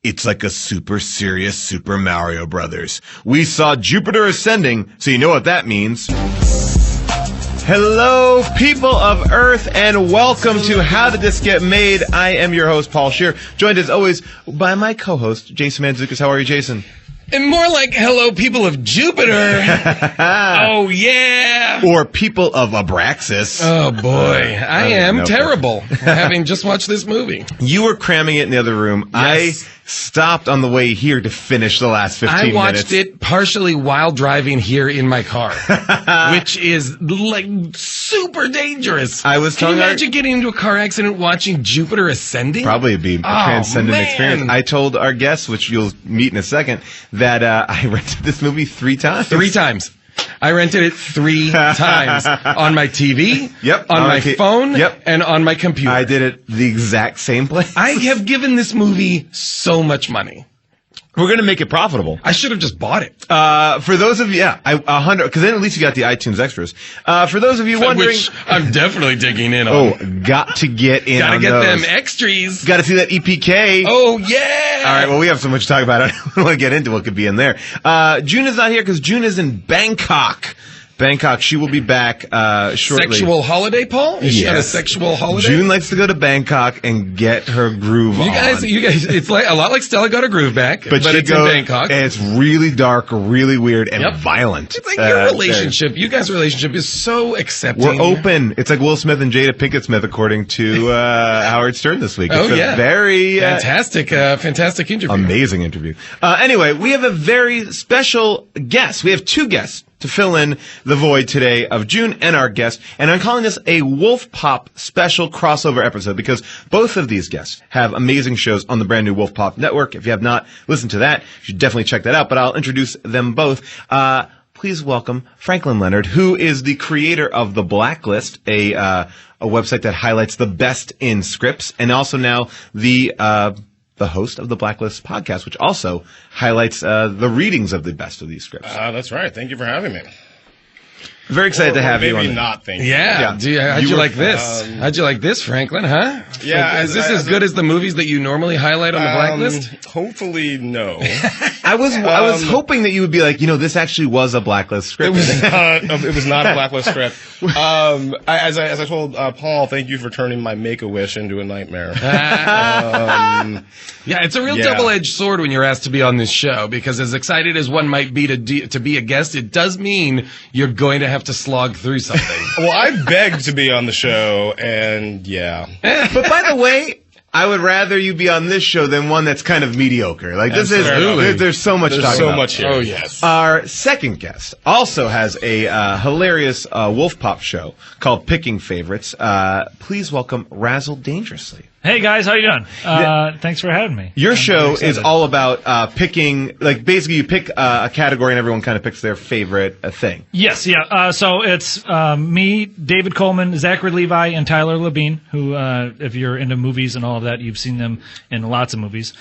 It's like a super serious Super Mario Brothers. We saw Jupiter Ascending, so you know what that means. Hello, people of Earth, and welcome to How Did This Get Made? I am your host, Paul Scheer, joined as always by my co-host, Jason Mantzoukas. How are you, Jason? And more like, hello, people of Jupiter. Oh, yeah. Or people of Abraxas. Oh, boy. I am terrible, having just watched this movie. You were cramming it in the other room. Yes. I stopped on the way here to finish the last 15 minutes. I watched it partially while driving here in my car, which is, like, super dangerous. I was Can you imagine getting into a car accident watching Jupiter Ascending? Probably be a transcendent experience. I told our guests, which you'll meet in a second, that I rented this movie 3 times. 3 times. I rented it 3 times on my TV, on my phone, and on my computer. I did it the exact same place. I have given this movie so much money. We're going to make it profitable. I should have just bought it. For those of you, 100, because then at least you got the iTunes extras. For those of you wondering. Which I'm definitely digging in on. Oh, got to get in Gotta on get those. them extras. Got to see that EPK. Oh, yeah. All right, well, we have so much to talk about. I don't want to get into what could be in there. June is not here because June is in Bangkok. She will be back shortly. Sexual holiday, Paul? Is she on a sexual holiday? June likes to go to Bangkok and get her groove on. You guys, it's like a lot like Stella got her groove back, but it's in Bangkok. And it's really dark, really weird, and violent. It's like your relationship. You guys' relationship is so accepting. We're open. It's like Will Smith and Jada Pinkett Smith, according to Howard Stern this week. It's a very fantastic interview. Amazing interview. Anyway, we have a very special guest. We have 2 guests to fill in the void today of June and our guest. And I'm calling this a Wolf Pop special crossover episode because both of these guests have amazing shows on the brand new Wolf Pop network. If you have not listened to that, you should definitely check that out. But I'll introduce them both. Please welcome Franklin Leonard, who is the creator of The Blacklist, a website that highlights the best in scripts, and also now the host of the Blacklist podcast, which also highlights the readings of the best of these scripts. That's right. Thank you for having me. Very excited to have you on. Maybe not thank you. Yeah. How'd you like this? How'd you like this, Franklin, huh? Yeah. Is this as good as the movies that you normally highlight on the Blacklist? Hopefully, no. I was hoping that you would be like, this actually was a Blacklist script. It was not a Blacklist script. As I told Paul, thank you for turning my Make-A-Wish into a nightmare. It's a real double-edged sword when you're asked to be on this show, because as excited as one might be to be a guest, it does mean you're going to have to slog through something. Well, I begged to be on the show, and But by the way, I would rather you be on this show than one that's kind of mediocre. Like this there's so much to talk about. Much here. Oh, yes. Our second guest also has a hilarious Wolf Pop show called Picking Favorites. Please welcome Razzle Dangerously. Hey guys, how you doing? Thanks for having me. Your show is all about picking, like basically you pick a category and everyone kind of picks their favorite thing. Yes, yeah. So it's me, David Coleman, Zachary Levi, and Tyler Labine, who, if you're into movies and all of that, you've seen them in lots of movies.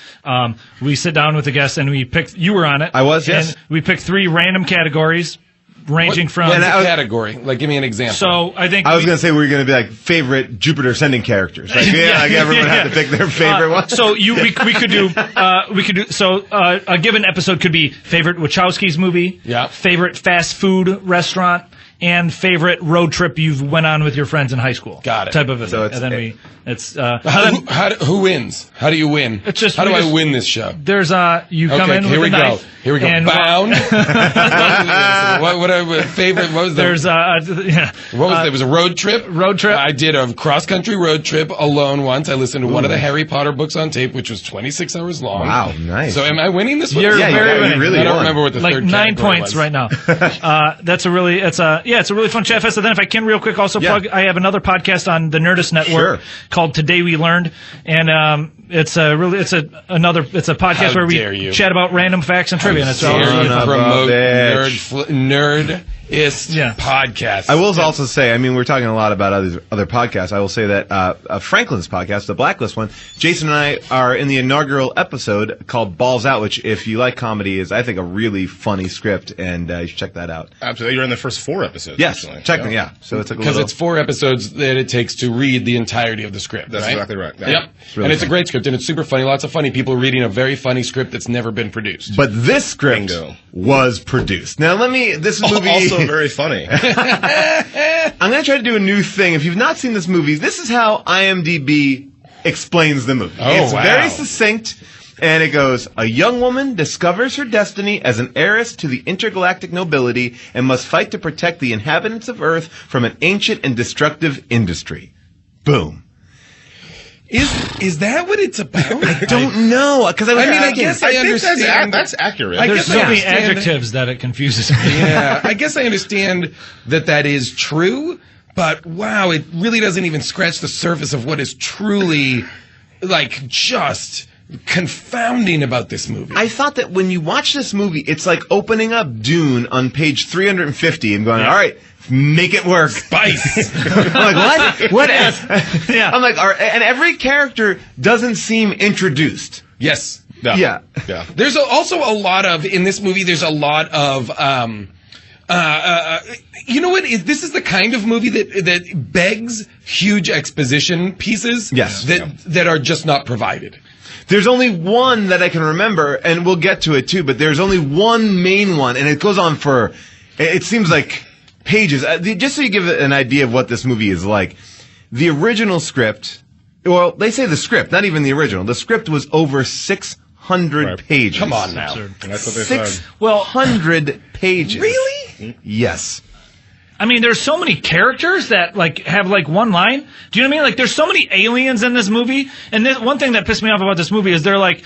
We sit down with the guests and we pick. You were on it. I was, yes. And we pick 3 random categories. Ranging from category, like give me an example. So I think I was going to say we were going to be like favorite Jupiter Ascending characters. Like, like everyone had to pick their favorite one. So we could do a given episode could be favorite Wachowski's movie, favorite fast food restaurant, and favorite road trip you've went on with your friends in high school. Got it. Type of a thing. So who wins? How do you win? It's just how do I win this show? There's you come in with a knife. Here we go. And bound. What favorite? What was that? There's what was it was a road trip. I did a cross country road trip alone once. I listened to one of the Harry Potter books on tape, which was 26 hours long. Wow, nice. So am I winning this one? You're very winning. Really I don't remember what the like third 9 points was. right now. It's a really fun chat fest. And then if I can real quick also plug, I have another podcast on the Nerdist Network called Today We Learned, and it's a podcast where we chat about random facts and trivia. And it's all really fun. Promote nerd podcast. I will also say, I mean, we're talking a lot about other podcasts. I will say that Franklin's podcast, the Blacklist one, Jason and I are in the inaugural episode called Balls Out, which, if you like comedy, is, I think, a really funny script, and you should check that out. Absolutely. You're in the first 4 episodes. Yes, actually. check them, yeah. So it's like a Because little... it's 4 episodes that it takes to read the entirety of the script. That's right? exactly right. Yeah. Yep. really And it's a fun. great script, and it's super funny. Lots of funny people reading a very funny script that's never been produced. But this script Bingo. was produced. Now, this movie... Also very funny. I'm going to try to do a new thing. If you've not seen this movie, this is how IMDb explains the movie. Oh, It's wow. very succinct, and it goes, a young woman discovers her destiny as an heiress to the intergalactic nobility and must fight to protect the inhabitants of Earth from an ancient and destructive industry. Boom. Is that what it's about? I don't know, because I was I mean, I asking- guess I think understand. that's accurate. I There's guess so I many understand adjectives that it confuses me. Yeah, I guess I understand that is true, but wow, it really doesn't even scratch the surface of what is truly, like, just confounding about this movie. I thought that when you watch this movie, it's like opening up Dune on page 350 and going, all right, make it work. Spice. I'm like, what? What? Yeah. I'm like, and every character doesn't seem introduced. Yes. Yeah. Yeah. There's also a lot of, in this movie, there's a lot of, you know what? This is the kind of movie that begs huge exposition pieces. Yes. That are just not provided. There's only one that I can remember, and we'll get to it too, but there's only one main one, and it goes on for, it seems like pages. Just so you give an idea of what this movie is like, the original script, well, they say the script, not even the original. The script was over 600 Right. pages. Come on now. And that's what they said. 600 pages. Really? Yes. I mean, there's so many characters that like have like one line. Do you know what I mean? Like, there's so many aliens in this movie. And one thing that pissed me off about this movie is they're like,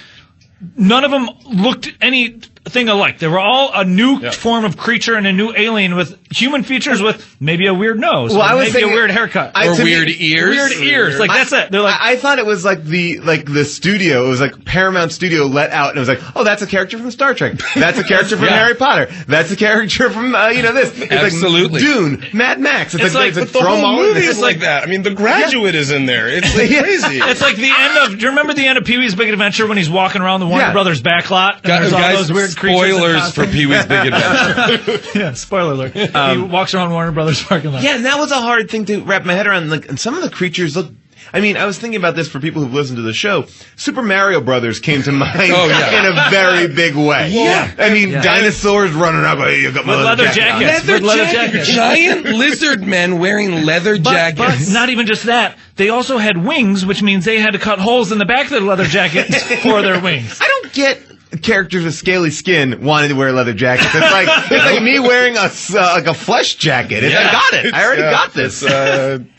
none of them looked anything alike. They were all a new form of creature and a new alien with human features with maybe a weird nose, Well, or I was maybe thinking- a weird haircut, Or to me- weird ears. weird ears. Like, that's it. They're like, I thought it was like the studio. It was like Paramount Studio let out, and it was like, oh, that's a character from Star Trek. That's a character from Yeah. Harry Potter. That's a character from this. It's Absolutely. like Dune, Mad Max. It's like- But the throw 'em whole all in movie there. is like that. I mean, The Graduate is in there. It's like crazy. it's like the end of. Do you remember the end of Pee-wee's Big Adventure when he's walking around the Warner Yeah. Brothers back lot? And there's all Guys, those weird creatures. in spoilers for costumes? Pee-wee's Big Adventure. Yeah, spoiler alert. He walks around Warner Brothers parking lot. Yeah, and that was a hard thing to wrap my head around. Like, and some of the creatures look. I mean, I was thinking about this for people who've listened to the show. Super Mario Brothers came to mind Oh, yeah. in a very big way. Yeah. I mean, dinosaurs running up. Hey, you got my With leather jackets. on." With leather jackets. Giant lizard men wearing leather But jackets. not even just that. They also had wings, which means they had to cut holes in the back of their leather jackets for their wings. I don't get characters with scaly skin wanting to wear leather jackets. It's like me wearing a flesh jacket. I got it. I already got this.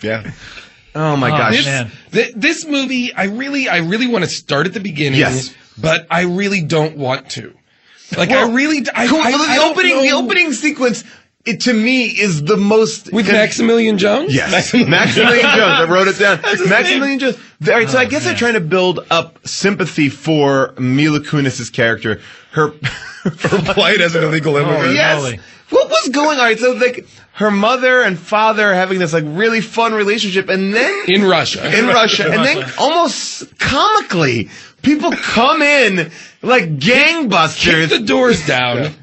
Yeah. Oh my gosh. Man. This movie, I really want to start at the beginning, Yes. but I really don't want to. Like, I really, I, Cool. I, Well, I don't the know- opening sequence, it to me is the most with Maximilian Jones. Yes, Maximilian Jones. I wrote it down. Maximilian Jones. All right, so I guess they're trying to build up sympathy for Mila Kunis's character. Her Plight as an illegal immigrant. yes. Holy. What was going on? Right, so like her mother and father are having this like really fun relationship, and then In Russia. and then almost comically, people come in like gangbusters. Kick the doors down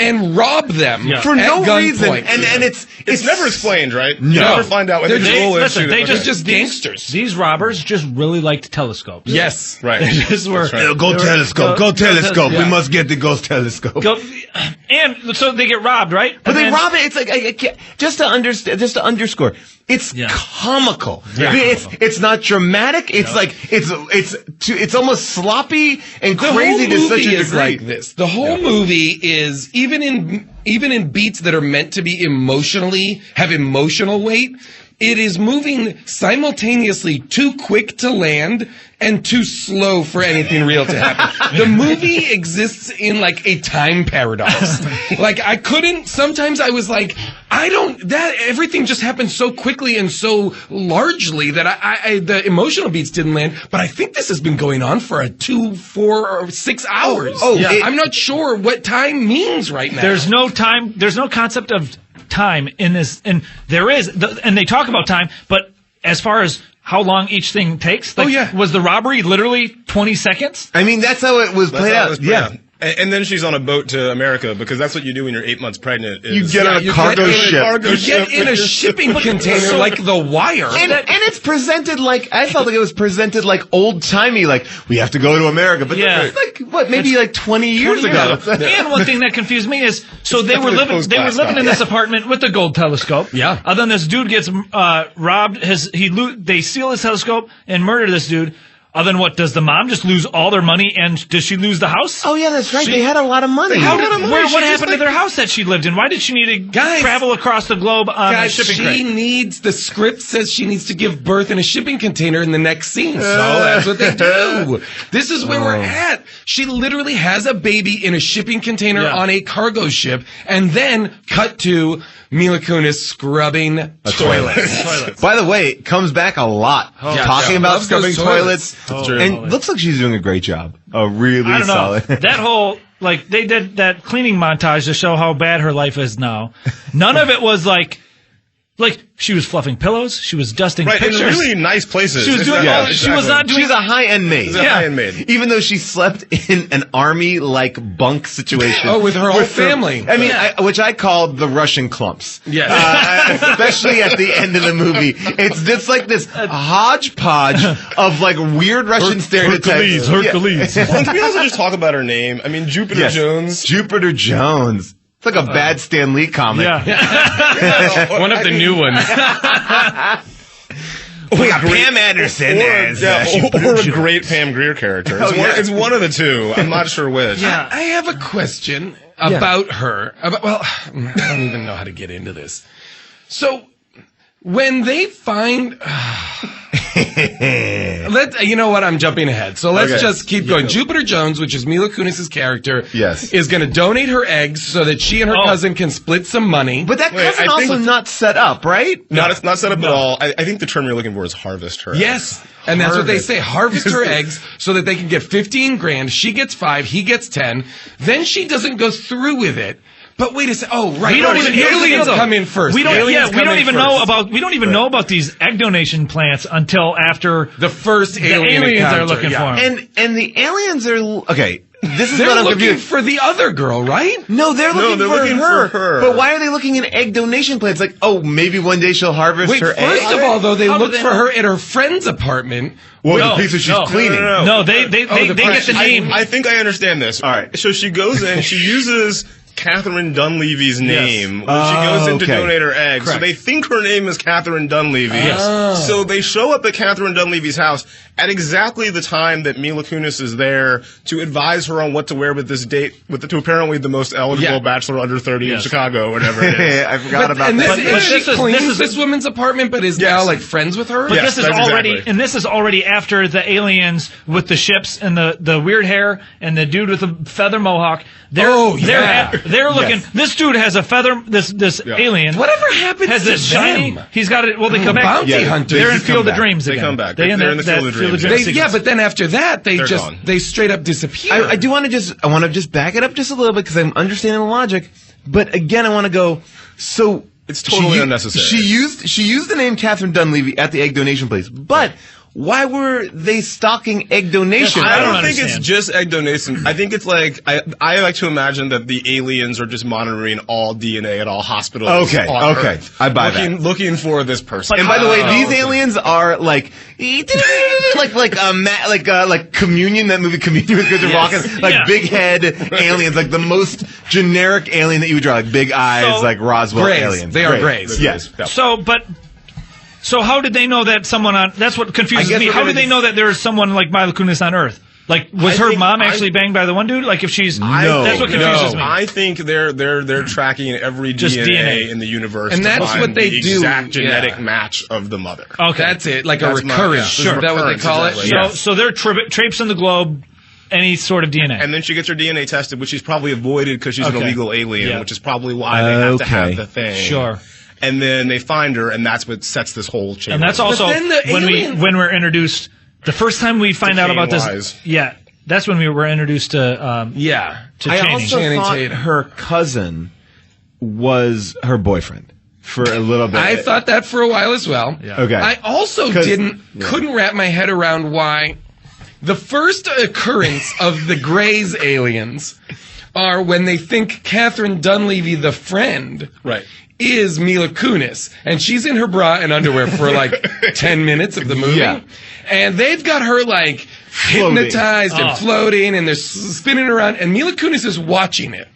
and rob them Yeah. For at no reason, gunpoint. and It's never explained, right? No. You never find out what They're the just- rule is. listen, they They're just gangsters. These robbers just really liked telescopes. Yes. Right. They just were. That's right. Go telescope, go telescope. yeah. We must get the ghost telescope. Go, and so they get robbed, right? But And they then- rob it. It's like I can't, just to understand, just to underscore. It's Yeah. comical. Yeah. It's not dramatic. It's like it's almost sloppy and The crazy whole to such movie a is degree. like this. The whole movie is even in beats that are meant to be have emotional weight. It is moving simultaneously too quick to land and too slow for anything real to happen. The movie exists in like a time paradox. Like sometimes I was like, everything just happened so quickly and so largely that the emotional beats didn't land. But I think this has been going on for 2, 4, or 6 hours. I'm not sure what time means right now. There's no time. There's no concept of time in this, and there is, and they talk about time, but as far as how long each thing takes, was the robbery literally 20 seconds? I mean, that's how it was played out. Yeah. And then she's on a boat to America because that's what you do when you're 8 months pregnant. You get on a cargo ship. You get in a shipping container like The Wire. And it's presented like, I felt like it was presented like old-timey, like, we have to go to America. But it's like, what, maybe like 20 years ago. And one thing that confused me is, so they were living in this apartment with the gold telescope. Yeah. Then this dude gets robbed. They steal his telescope and murder this dude. Then what? Does the mom just lose all their money, and does she lose the house? Oh yeah, that's right. They had a lot of money. What happened to their house that she lived in? Why did she need to travel across the globe on a shipping crate? The script says she needs to give birth in a shipping container in the next scene. So that's what they do. This is where we're at. She literally has a baby in a shipping container on a cargo ship, and then cut to Mila Kunis scrubbing toilets. By the way, it comes back a lot. Talking about scrubbing toilets. And looks like she's doing a great job. Really solid. That whole, like, they did that cleaning montage to show how bad her life is now. None of it was like she was fluffing pillows, she was dusting pictures. In really nice places. She was doing she was not doing. She's a high-end maid. High-end maid. Even though she slept in an army-like bunk situation. With her whole family. I mean, which I called the Russian clumps. Yes. Especially at the end of the movie. It's just like this hodgepodge of like weird Russian stereotypes. Hercules. Well, can we also just talk about her name? I mean, Jupiter Jones. Jupiter Jones. It's like a bad Stan Lee comic. Yeah. One of the new ones. We got Pam Anderson or a great Pam Grier character. It's one of the two. I'm not sure which. Yeah. I have a question about her. I don't even know how to get into this. So, when they find... you know what? I'm jumping ahead. So let's just keep going. Jupiter Jones, which is Mila Kunis' character, is going to donate her eggs so that she and her cousin can split some money. But that cousin also not set up, right? It's not set up at all. I think the term you're looking for is harvest her eggs. Yes. And that's what they say. Harvest her eggs so that they can get 15 grand. She gets 5. He gets 10. Then she doesn't go through with it. But wait a second. Oh, right. Aliens come in first. We don't even know about these egg donation plants until after the first aliens are looking for them. And the aliens are okay. This is they're what I'm looking confused. for the other girl, right? No, they're looking for her. But why are they looking at egg donation plants? Like, oh, maybe one day she'll harvest her eggs. First of all, though, they look for her at her friend's apartment. Well, the place that she's cleaning. No, they get the name. I think I understand this. All right. So she goes in, she uses Catherine Dunleavy's name when she goes in to donate her eggs. Correct. So they think her name is Catherine Dunleavy. So they show up at Catherine Dunleavy's house at exactly the time that Mila Kunis is there to advise her on what to wear with this date to apparently the most eligible bachelor under 30 in Chicago, whatever it is. I forgot about that. But she cleans this woman's apartment, but is now like friends with her. But this is already, and this is already after the aliens with the ships and the weird hair and the dude with the feather mohawk. They're looking. Yes. This dude has a feather. This alien. Whatever happened has to this shiny. them? He's got it. Well, they come back. Bounty hunters. They're in Field of Dreams again. They come back. They're in the Field of Dreams. But then after that, they straight up disappear. I do want to just back it up just a little bit because I'm understanding the logic. But again, I want to go. So it's totally unnecessary. She used the name Catherine Dunleavy at the egg donation place, but. Why were they stocking egg donation? I don't think it's just egg donation. I think it's like I like to imagine that the aliens are just monitoring all DNA at all hospitals. Okay, Earth, I buy that. Looking for this person. And by the way, these aliens are like Communion, that movie Communion with Christopher Walken, big head aliens, like the most generic alien that you would draw, like big eyes, like Roswell aliens. They are grays. Yes. So how did they know that someone on... That's what confuses me. How did they know that there was someone like Mila Kunis on Earth? Like, was her mom actually banged by the one dude? Like, if she's... that's what confuses me. I think they're tracking every DNA in the universe. And that's what they do. The exact genetic match of the mother. Okay. That's it. Like a recurrence. Is that what they call it? So they're traipsing the globe, any sort of DNA. And then she gets her DNA tested, which she's probably avoided because she's an Okay. illegal alien, Yeah. which is probably why they have to Okay. have the thing. Sure. And then they find her, and that's what sets this whole chain. And that's up. also then the alien- when we're introduced. The first time we find out about Wise. this, that's when we were introduced to Yeah. I Channing. also Channing thought Tatum. her cousin was her boyfriend for a little bit. I thought that for a while as well. Yeah. Okay. I also 'Cause- couldn't wrap my head around why the first occurrence of the Greys aliens are when they think Catherine Dunleavy, the friend, Right. is Mila Kunis, and she's in her bra and underwear for like 10 minutes of the movie. Yeah. And they've got her like Floating. hypnotized and floating, and they're spinning around, and Mila Kunis is watching it,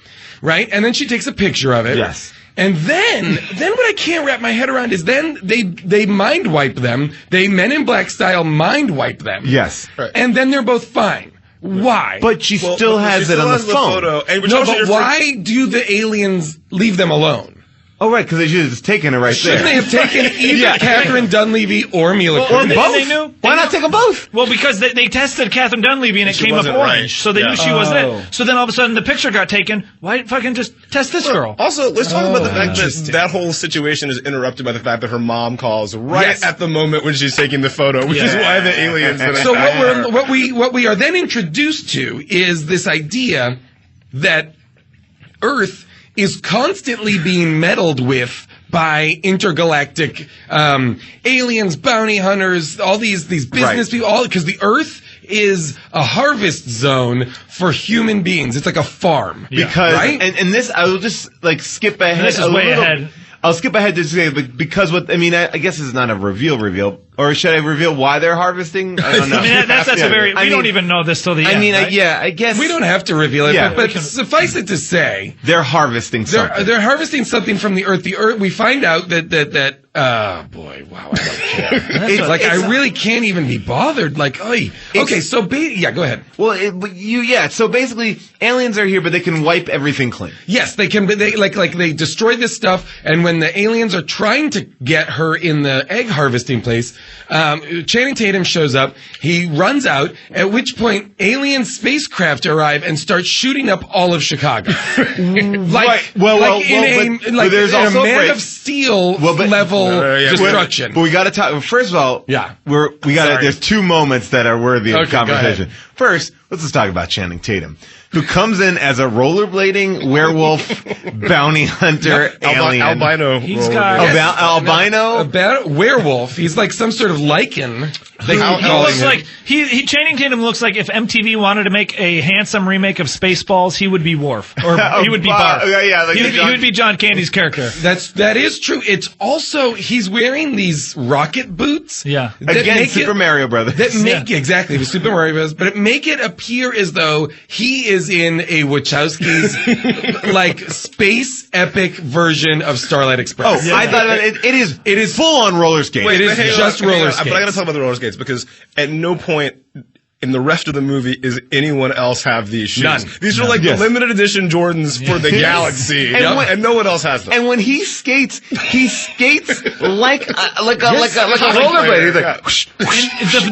right? And then she takes a picture of it. Yes. And then what I can't wrap my head around is then they mind wipe them. They Men in Black style mind wipe them. Yes. Right. And then they're both fine. Why? But she Well, still but has she it still on has the phone. photo, and which no, also but just- why do the aliens leave them alone? Oh, right, because they should have just taken it right Shouldn't they there. have taken either Yeah. Catherine Dunleavy or Mila Or Kunis? both. they knew. Why not take them both? well, because they tested Catherine Dunleavy and it She came up wasn't orange, right. so they Yeah. knew she wasn't Oh. it. So then all of a sudden the picture got taken. Why fucking just test this girl? Also, let's talk about the fact that interesting. that whole situation is interrupted by the fact that her mom calls right Yes. at the moment when she's taking the photo, which is why the aliens. So what we are then introduced to is this idea that Earth is constantly being meddled with by intergalactic aliens, bounty hunters, all these business Right. people, all because the Earth is a harvest zone for human beings. It's like a farm. Because Right? and this I will just like skip ahead. This is a way little- ahead. I'll skip ahead to say because what I mean I guess it's not a reveal, or should I reveal why they're harvesting? I don't know. I mean, that's a very. I We don't mean- even know this till the I end. mean, right? I guess we don't have to reveal it, Yeah. but suffice it to say, they're harvesting something. they're harvesting something from the Earth. The Earth. We find out that. Oh boy! Wow! I don't care. It's like I really can't even be bothered. Like, oy. Okay, so yeah, go ahead. Well, so basically, aliens are here, but they can wipe everything clean. Yes, they can. They like they destroy this stuff, and when the aliens are trying to get her in the egg harvesting place, Channing Tatum shows up. He runs out. At which point, alien spacecraft arrive and start shooting up all of Chicago. Right. Well, but there's in also a a Man break. of Steel but- level yeah, destruction. But we got to talk. First of all, Yeah. we got to. Sorry. There's two moments that are worthy of Okay, go conversation. ahead. First, let's just talk about Channing Tatum, who comes in as a rollerblading werewolf bounty hunter alien. albino. He's roller got- blade. Albino. About werewolf. He's like some sort of lichen. They keep How- He calling looks him. like Channing Tatum looks like if MTV wanted to make a handsome remake of Spaceballs, he would be Worf, or he would be Barf. Yeah, like he would be John Candy's character. That is true. It's also he's wearing these rocket boots. Yeah. that Again, make Super it- Mario Brothers. That make exactly the Super Mario Bros. But it make it appear as though he is in a Wachowski's like space epic version of Starlight Express. I thought about it. It is full on roller skating. It is But hang on, just hang on, roller But I got to skates. talk about the roller skates because at no point in the rest of the movie is anyone else have these shoes. None. These are like Yes. the limited edition Jordans for the Galaxy, And when- and no one else has them. And when he skates like a Yes. rollerblade. He's like, Yeah. whoosh, whoosh,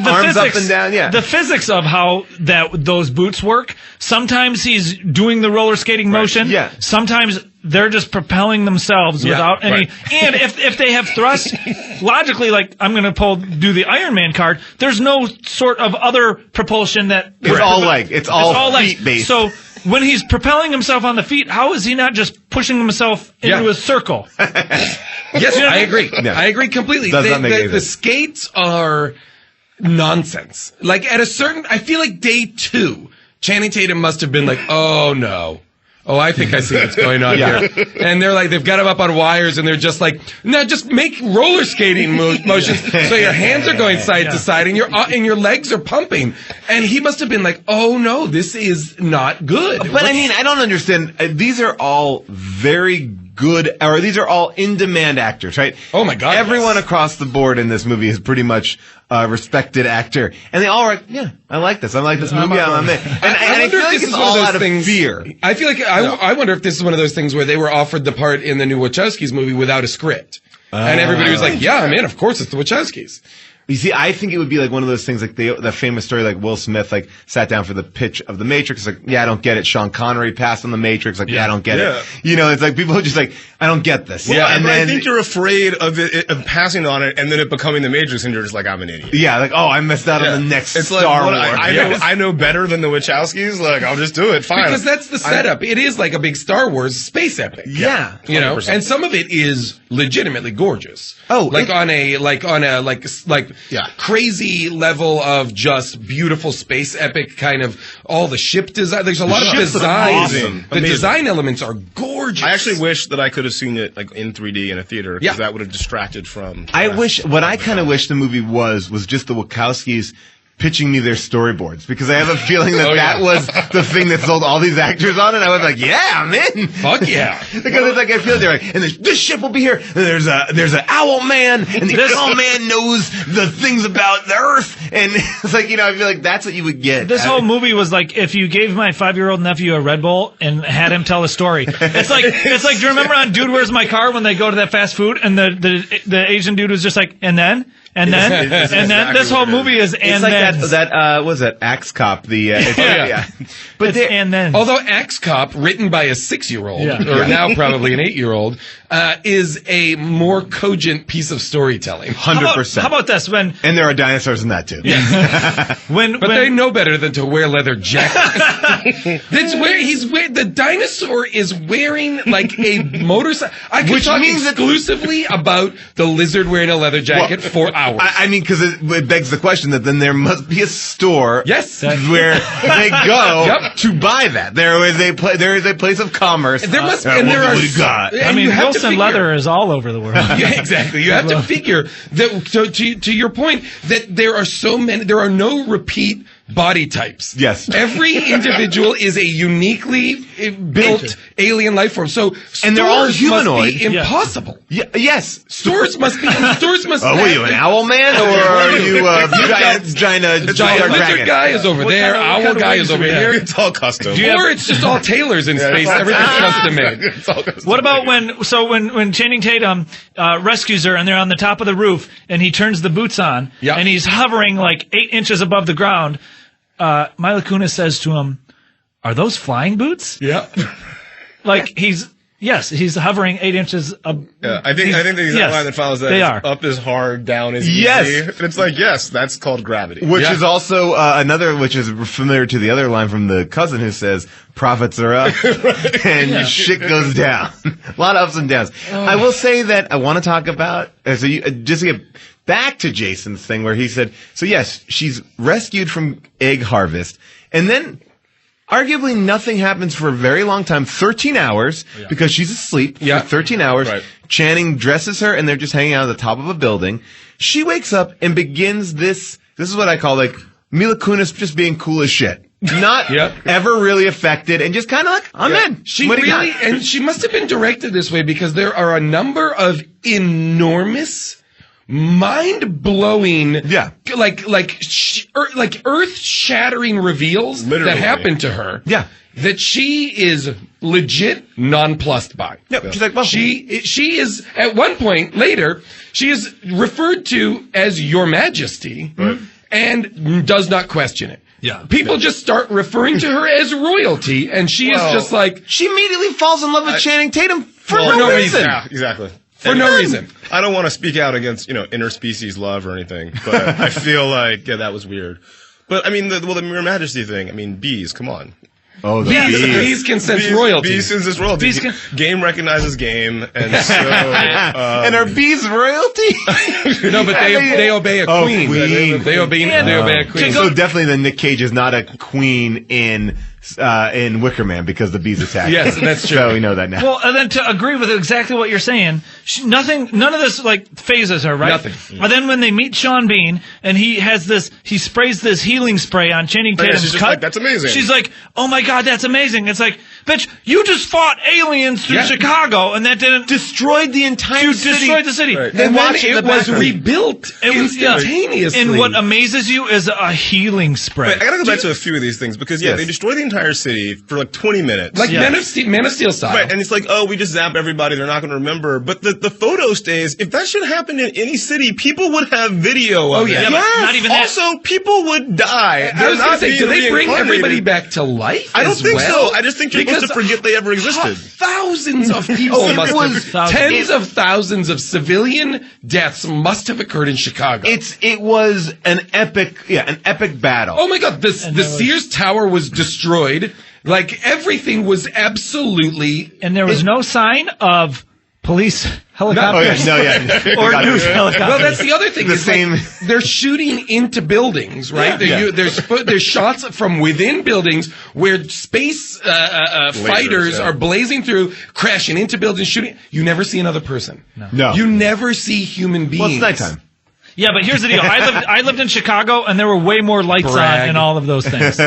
The arms physics, up and down. Yeah. The physics of how those boots work. Sometimes he's doing the roller skating motion. Yeah. Sometimes they're just propelling themselves without any. right. And if they have thrust, logically, like I'm going to do the Iron Man card. There's no sort of other propulsion that It's all leg. It's all feet based. So when he's propelling himself on the feet, how is he not just pushing himself into Yeah. a circle? Yes, I agree. Yeah. I agree completely. Does not make any The sense. skates are nonsense. Like at a certain, I feel like day 2, Channing Tatum must have been like, oh no. Oh, I think I see what's going on Yeah. here. And they're like, they've got him up on wires and they're just like, no, just make roller skating motions. So your hands are going side to side and your legs are pumping. And he must have been like, oh no, this is not good. But I mean, I don't understand. These are all very good, or these are all in-demand actors, right? Oh my God, Everyone yes. across the board in this movie is pretty much a respected actor, and they all are. Yeah, I like this. I like this movie. I'm in. And I wonder feel if like this it's is one of all those out of things- fear. I feel like I wonder if this is one of those things where they were offered the part in the new Wachowskis movie without a script, and everybody was like, "Yeah, I'm in. Of course, it's the Wachowskis." You see, I think it would be like one of those things, like the famous story, like Will Smith, like sat down for the pitch of The Matrix, like, yeah, I don't get it. Sean Connery passed on The Matrix, like, yeah, I don't get it. You know, it's like people are just like, I don't get this. Well, and but then I think you're afraid of of passing on it and then it becoming The Matrix, and you're just like, I'm an idiot. yeah, like, oh, I missed out on the next It's Star like, Wars. I know better than the Wachowskis. Like, I'll just do it. Fine. Because that's the setup. It is like a big Star Wars space epic. Yeah. You know, 100%. and some of it is legitimately gorgeous. Oh, like on a Yeah. crazy level of just beautiful space epic kind of all the ship design. There's a lot of ships are design. amazing. The Amazing. design elements are gorgeous. I actually wish that I could have seen it like in 3D in a theater, because Yeah. that would have distracted from. What I kind of wish the movie was just the Wachowskis pitching me their storyboards, because I have a feeling that that was the thing that sold all these actors on it. I was like, yeah, I'm in. Fuck yeah. Because it's like, I feel like they're like, and this ship will be here, and there's an owl man, and the owl man knows the things about the Earth, and it's like, you know, I feel like that's what you would get. This whole movie was like if you gave my 5-year-old nephew a Red Bull and had him tell a story. It's like do you remember on Dude, Where's My Car when they go to that fast food and the Asian dude was just like, and then this whole movie is and It's like then. that was that Axe Cop, But It's and then. Although Axe Cop, written by a 6-year-old, or now probably an 8-year-old, is a more cogent piece of storytelling. 100%. How about this? And there are dinosaurs in that too. But they know better than to wear leather jackets. The dinosaur is wearing like a motorcycle. I could talk exclusively about the lizard wearing a leather jacket for hours. I mean, because it begs the question that then there must be a store, Yes. where they go to buy that. There is a place of commerce. There must, what and there do are. we got? and I mean, you have to Wilson figure- Leather is all over the world. Yeah, exactly. You have to figure that. So to your point, that there are no repeat body types. Yes. Every individual is a uniquely built alien life form. So And they're all stores humanoid. must be impossible. Yes. Stores must be. Stores must. Oh, what are you, an owl man, or are you a giant Giant lizard dragon? guy is over there. what Owl kind of guy wings is do over we have? here. It's all custom. Or it's just all tailors in space. Everything's custom made. It's all custom. What about when Channing Tatum rescues her and they're on the top of the roof and he turns the boots on and he's hovering like 8 inches above the ground? Mila Kunis says to him, "Are those flying boots?" Yeah. Like he's hovering 8 inches up. Yeah, I think the exact line that follows that they is are. up is hard, down is Yes. easy. And it's like, yes, that's called gravity. Which is also another, which is familiar to the other line from the cousin who says, "Profits are up and shit goes down." A lot of ups and downs. I will say that I want to talk about, just to get back to Jason's thing where he said, so yes, she's rescued from egg harvest, and then arguably nothing happens for a very long time, 13 hours, because she's asleep for 13 hours. Right. Channing dresses her, and they're just hanging out at the top of a building. She wakes up and begins this is what I call like Mila Kunis just being cool as shit. Not ever really affected, and just kind of like, I'm in. She What do you really, got? and she must have been directed this way because there are a number of enormous, mind-blowing, like earth-shattering reveals Literally. that happen to her. Yeah. That she is legit nonplussed by. Yeah, she's like, well, She is, at one point later, she is referred to as Your Majesty and does not question it. Yeah. People just start referring to her as royalty, and she is just like, she immediately falls in love with Channing Tatum for Well, no no reason. Yeah, exactly. for no reason. I don't want to speak out against, interspecies love or anything, but I feel like, that was weird. But, I mean, the Your Majesty thing, I mean, bees, come on. Oh, the Bees can sense royalty. Bees sense royalty. Game recognizes game, and so... and are bees royalty? No, but they obey a queen. Queen. They obey a queen. So definitely the Nick Cage is not a queen in Wicker Man because the bees attack. Yes, that's true. So we know that now. Well, and then to agree with exactly what you're saying, none of this like phases her, right? Nothing. And then when they meet Sean Bean and he sprays this healing spray on Channing Tatum's she's just cut. like, "That's amazing." She's like, "Oh my God, that's amazing!" It's like, bitch, you just fought aliens through Yeah. Chicago, and that didn't Destroyed the entire city. destroyed the city. Right. They And then watched it in the was background. rebuilt instantaneously. And what amazes you is a healing spray. Wait, I gotta go back to a few of these things because Yes. they destroy the entire city for like 20 minutes. like Yeah. Man of Steel style. Right, and it's like, oh, we just zap everybody, they're not going to remember. But the photo stays, if that should happen in any city, people would have video of it. yeah. Yeah, but not even that. Also, people would die. I was going to say, being do they bring reincarnated. everybody back to life? I don't as think well? so. I just think you're supposed to forget they ever existed. Thousands of people It must was have, thousands. tens of thousands of civilian deaths must have occurred in Chicago. It was an epic battle. Oh my God, the Sears Tower was destroyed. Like everything was absolutely. And there was no sign of police helicopters no, yeah. or Forgot news it. helicopters. Well, that's the other thing. The is same- like, they're shooting into buildings, right? Yeah. There's shots from within buildings where space fighters yeah. are blazing through, crashing into buildings, shooting. You never see another person. No. You never see human beings. Well, it's nighttime. Yeah, but here's the deal. I lived in Chicago, and there were way more lights Brag. on and all of those things.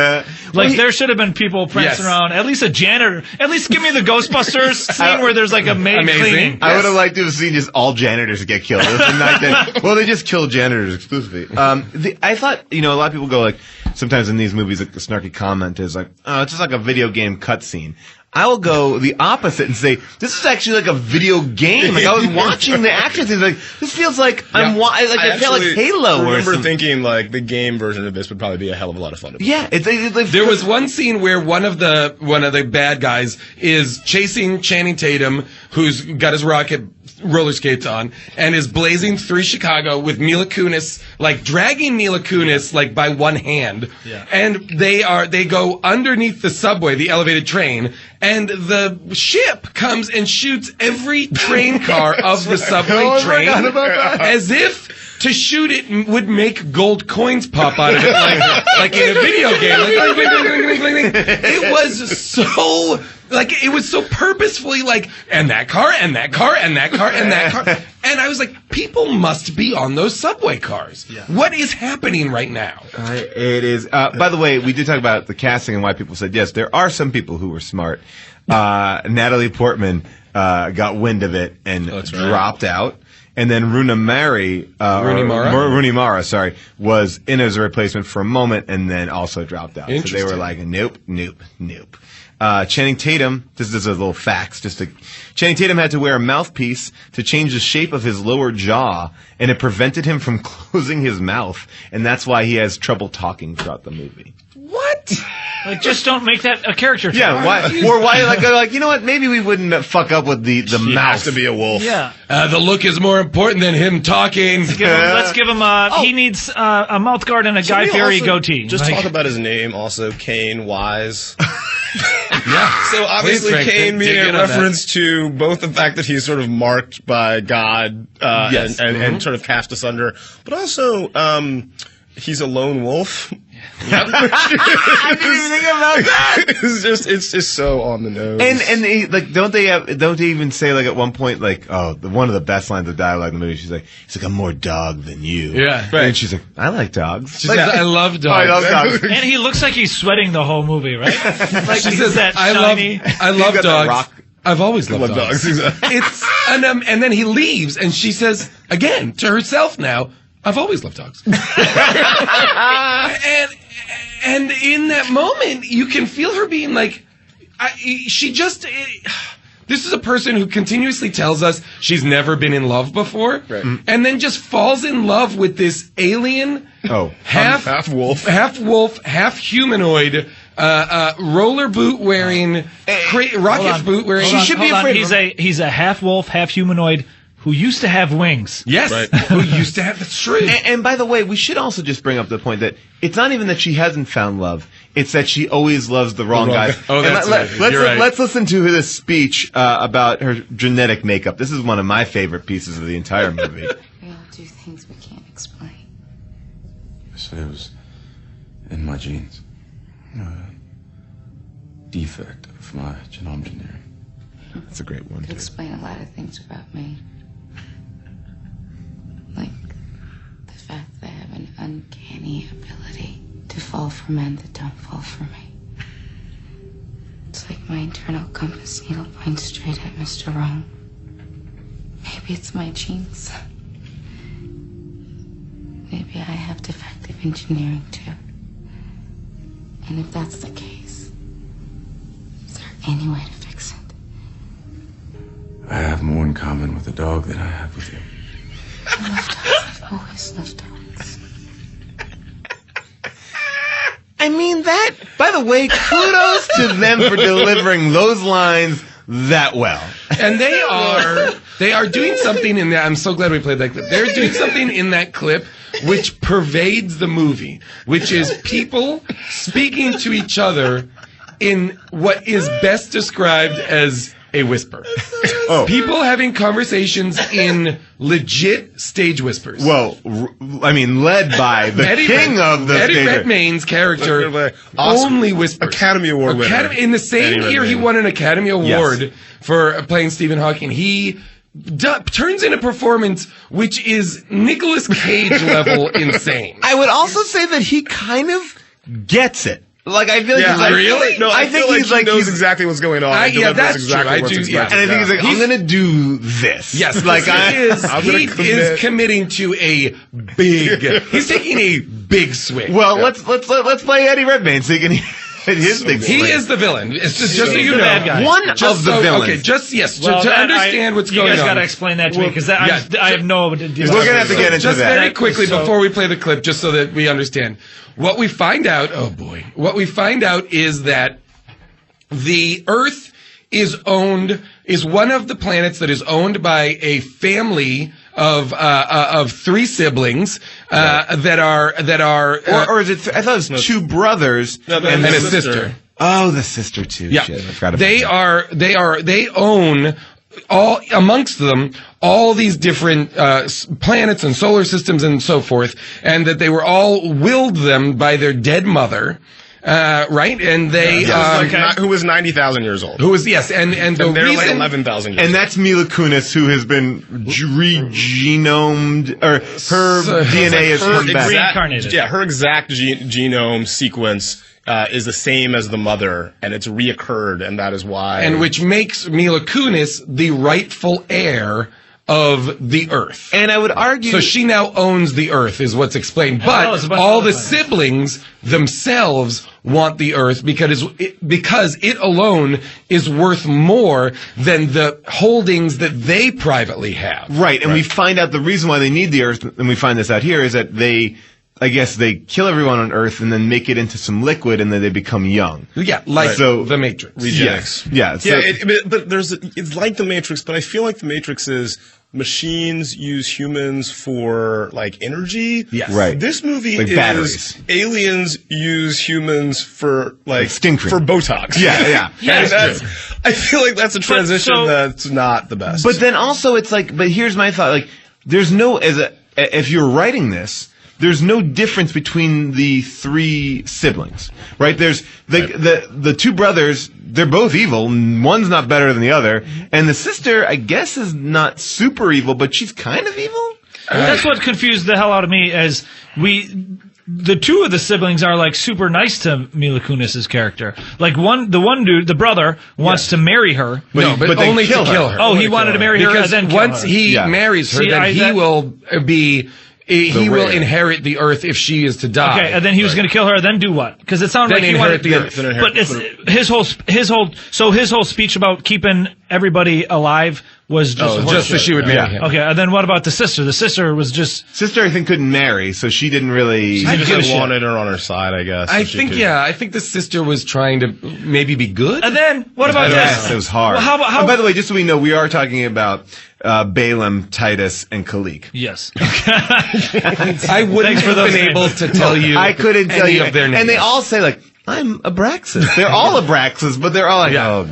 Like, there should have been people prancing Yes. around. At least a janitor. At least give me the Ghostbusters scene where there's like a maid Amazing. cleaning. I would have liked to have seen just all janitors get killed. It was the night that, well, they just killed janitors exclusively. I thought, a lot of people go like, sometimes in these movies, like the snarky comment is like, oh, it's just like a video game cutscene. I will go the opposite and say, this is actually like a video game. Like I was watching the action scenes, like this feels like I feel like actually Halo or remember something. thinking like the game version of this would probably be a hell of a lot of fun to play. Yeah, There was one scene where one of the bad guys is chasing Channing Tatum, who's got his rocket roller skates on, and is blazing through Chicago with Mila Kunis, like dragging Mila Kunis like by one hand. Yeah. And they go underneath the subway, the elevated train, and the ship comes and shoots every train car of the subway train as if to shoot it would make gold coins pop out of it like in a video game. Like, bling, bling, bling, bling, bling, bling. It was so like it was so purposefully like, and that car, and that car, and that car, and that car. And I was like, people must be on those subway cars. Yeah. What is happening right now? It is. By the way, we did talk about the casting and why people said yes. There are some people who were smart. Natalie Portman got wind of it and dropped out. And then Rooney Mara, sorry, was in as a replacement for a moment and then also dropped out. So they were like, nope. Channing Tatum, this is a little facts. Channing Tatum had to wear a mouthpiece to change the shape of his lower jaw, and it prevented him from closing his mouth, and that's why he has trouble talking throughout the movie. What? Like, just don't make that a character. Yeah, why? Like, you know what? Maybe we wouldn't fuck up with the She mouth. has to be a wolf. Yeah. The look is more important than him talking. Let's give him he needs a mouth guard and a Guy Can we Fieri also goatee. Just Like- talk about his name also, Kane Wise. Yeah. So obviously Frank, Kane dig being in a on that. reference to both the fact that he's sort of marked by God Yes. and sort of cast asunder, but also he's a lone wolf. I didn't even think about that. It's just so on the nose. And they, like, don't they even say, like, at one point, like, one of the best lines of dialogue in the movie, she's like, it's like, I'm more dog than you. Yeah. And she's like, I like dogs. She says, I love dogs. I love dogs. And he looks like he's sweating the whole movie, right? Like She he's says, that I shiny. love got that dogs. rock- I've always loved Love dogs. dogs, exactly. It's and then he leaves, and she says again to herself now, I've always loved dogs. and in that moment, you can feel her being like, this is a person who continuously tells us she's never been in love before, Right. and then just falls in love with this alien, half wolf, half humanoid, roller boot wearing, rocket boot wearing. She should be Hold on. afraid of him. He's a half wolf, half humanoid who used to have wings. Yes, Right. who used to have. That's true. And by the way, we should also just bring up the point that it's not even that she hasn't found love; it's that she always loves the wrong guy. Oh, And that's right. You're right. let's listen to this speech about her genetic makeup. This is one of my favorite pieces of the entire movie. We all do things we can't explain. So it was in my genes. A defect of my genome engineering. That's a great one. Could Too. explain a lot of things about me. Like the fact that I have an uncanny ability to fall for men that don't fall for me. It's like my internal compass needle points straight at Mr. Wrong. Maybe it's my genes. Maybe I have defective engineering too. And if that's the case, is there any way to fix it? I have more in common with the dog than I have with you. I love dogs. I've always loved dogs. I mean that. By the way, kudos to them for delivering those lines that well. And they are doing something in that. I'm so glad we played that clip. They're doing something in that clip which pervades the movie, which is people speaking to each other in what is best described as a whisper. Oh. People having conversations in legit stage whispers. Well, I mean, led by the king of the Eddie stage. Redmayne's character only whispers. Academy Award winner. In the same Eddie year, he Redmayne. won an Academy Award for playing Stephen Hawking. He turns in a performance which is Nicolas Cage level insane. I would also say that he kind of gets it. Like, I feel like Yeah, he's like, really? No, I think he's like, he knows exactly what's going on. and yeah, delivers that's exactly true. I what's do, expected. and I think he's like, I'm going to do this. Yes, like he is committing to a big. He's taking a big swing. Well, let's play Eddie Redmayne so you can hear his big He swing. is the villain. It's just so He's you the know, bad guy. One of the villains. Okay, just Well, to that understand what's going You guys on. got to explain that to me because I have no idea. We're going to have to get into Just that. very quickly So- before we play the clip, just so that we understand. What we find out, what we find out is that the Earth is one of the planets that is owned by a family of three siblings that are Or is it? I thought it was two brothers No, and his a sister. Oh, the sister too. Yeah, Shit, I forgot about they own all amongst them all these different planets and solar systems and so forth, and that they were all willed them by their dead mother. Right, and they who was 90,000 years old. who was and the And they're like reason 11,000 years And that's Mila Kunis, who has been re-genomed, or her DNA has come back. Reincarnated. Yeah, her exact genome sequence is the same as the mother, and it's reoccurred, and that is why. and which makes Mila Kunis the rightful heir of the Earth. And I would argue, So she now owns the Earth, is what's explained. Oh, it's a But bunch of all other the things. siblings themselves want the Earth because it alone is worth more than the holdings that they privately have. right, and we find out the reason why they need the Earth, and we find this out here, is that I guess they kill everyone on Earth and then make it into some liquid, and then they become young. Yeah, like So- the Matrix. Rejects. Yeah, so, But it's like the Matrix, but I feel like the Matrix is machines use humans for like energy. Yes. Right. This movie Like is batteries. aliens use humans for like skin cream. for Botox. Yeah, yeah. And that's, I feel like that's a transition so- that's not the best. But then also it's like, but here's my thought, like, there's no, if you're writing this, there's no difference between the three siblings, right? There's the two brothers, they're both evil. One's not better than the other. And the sister, I guess, is not super evil, but she's kind of evil. That's what confused the hell out of me. As the two of the siblings are like super nice to Mila Kunis's character. Like the one dude, the brother, wants to marry her. No, but they only kill to her. kill her. Oh, he wanted to marry her and Because then kill once her. he Yeah. marries her, See, then he will be. He will heir. inherit the Earth if she is to die. Okay, and then he was going to kill her. Then do what? Because it sounded Then like he wanted inherit the Earth. But his whole speech about keeping everybody alive was just just so she would marry him. Okay, and then what about the sister? The sister was just Sister, I think, couldn't marry, so she didn't really. she I just give a like, shit. wanted her on her side, I guess. I so she think, could- I think the sister was trying to maybe be good. And then what about Yes, this? it was hard. Well, how Oh, by the way, just so we know, we are talking about Balaam, Titus, and Kalik. Yes. I wouldn't Thanks for have those been able names. to tell you. I couldn't tell any you. of their names. And they all say, like, I'm Abraxas. They're all Abraxas, but they're all like, oh,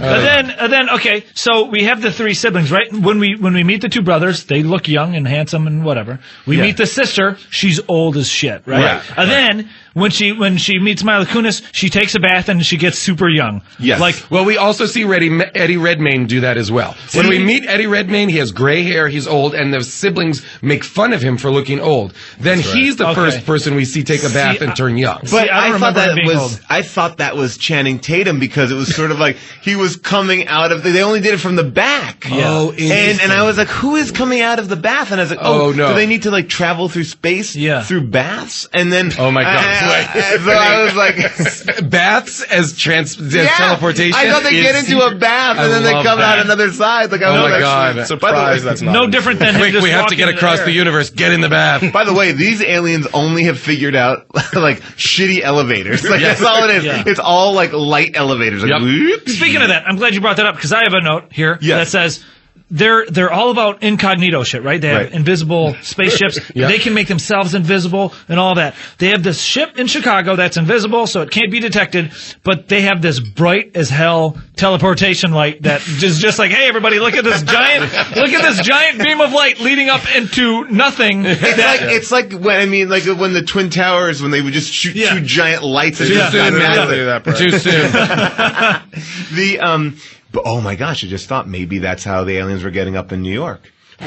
And then, okay, so we have the three siblings, right? When we meet the two brothers, they look young and handsome and whatever. We meet the sister, she's old as shit, right? Right. And then when she meets Mila Kunis, she takes a bath and she gets super young. Yes. Like, Well, we also see Eddie Redmayne do that as well. When we meet Eddie Redmayne, he has gray hair, he's old, and the siblings make fun of him for looking old. Then he's the first person we see take a bath and turn young. But See, I don't thought remember him that being was old. I thought that was Channing Tatum because it was sort of like he was coming out of they only did it from the back. Oh, and I was like, who is coming out of the bath? And I was like, Oh, no. do they need to like travel through space through baths? And then Oh, my God. so I was like, Baths as teleportation. I thought they get into a bath and then they come out another side. Like, I Oh was my actually God. Surprised that's not. no different than him Quick, just we have to walking get in across air. the universe. Get in the bath. By the way, these aliens only have figured out like shitty elevators. Like that's all it is. Yeah. It's all like light elevators. Like, Yep. whoop. Speaking of that, I'm glad you brought that up because I have a note here Yes. that says they're all about incognito shit, right? They have Right. invisible spaceships. Yeah. They can make themselves invisible and all that. They have this ship in Chicago that's invisible, so it can't be detected. But they have this bright as hell teleportation light that is just like, hey, everybody, look at this giant beam of light leading up into nothing. It's like when when the Twin Towers when they would just shoot two giant lights and Too just soon, man. Exactly that, Brett. Too soon. But oh my gosh, I just thought maybe that's how the aliens were getting up in New York. Do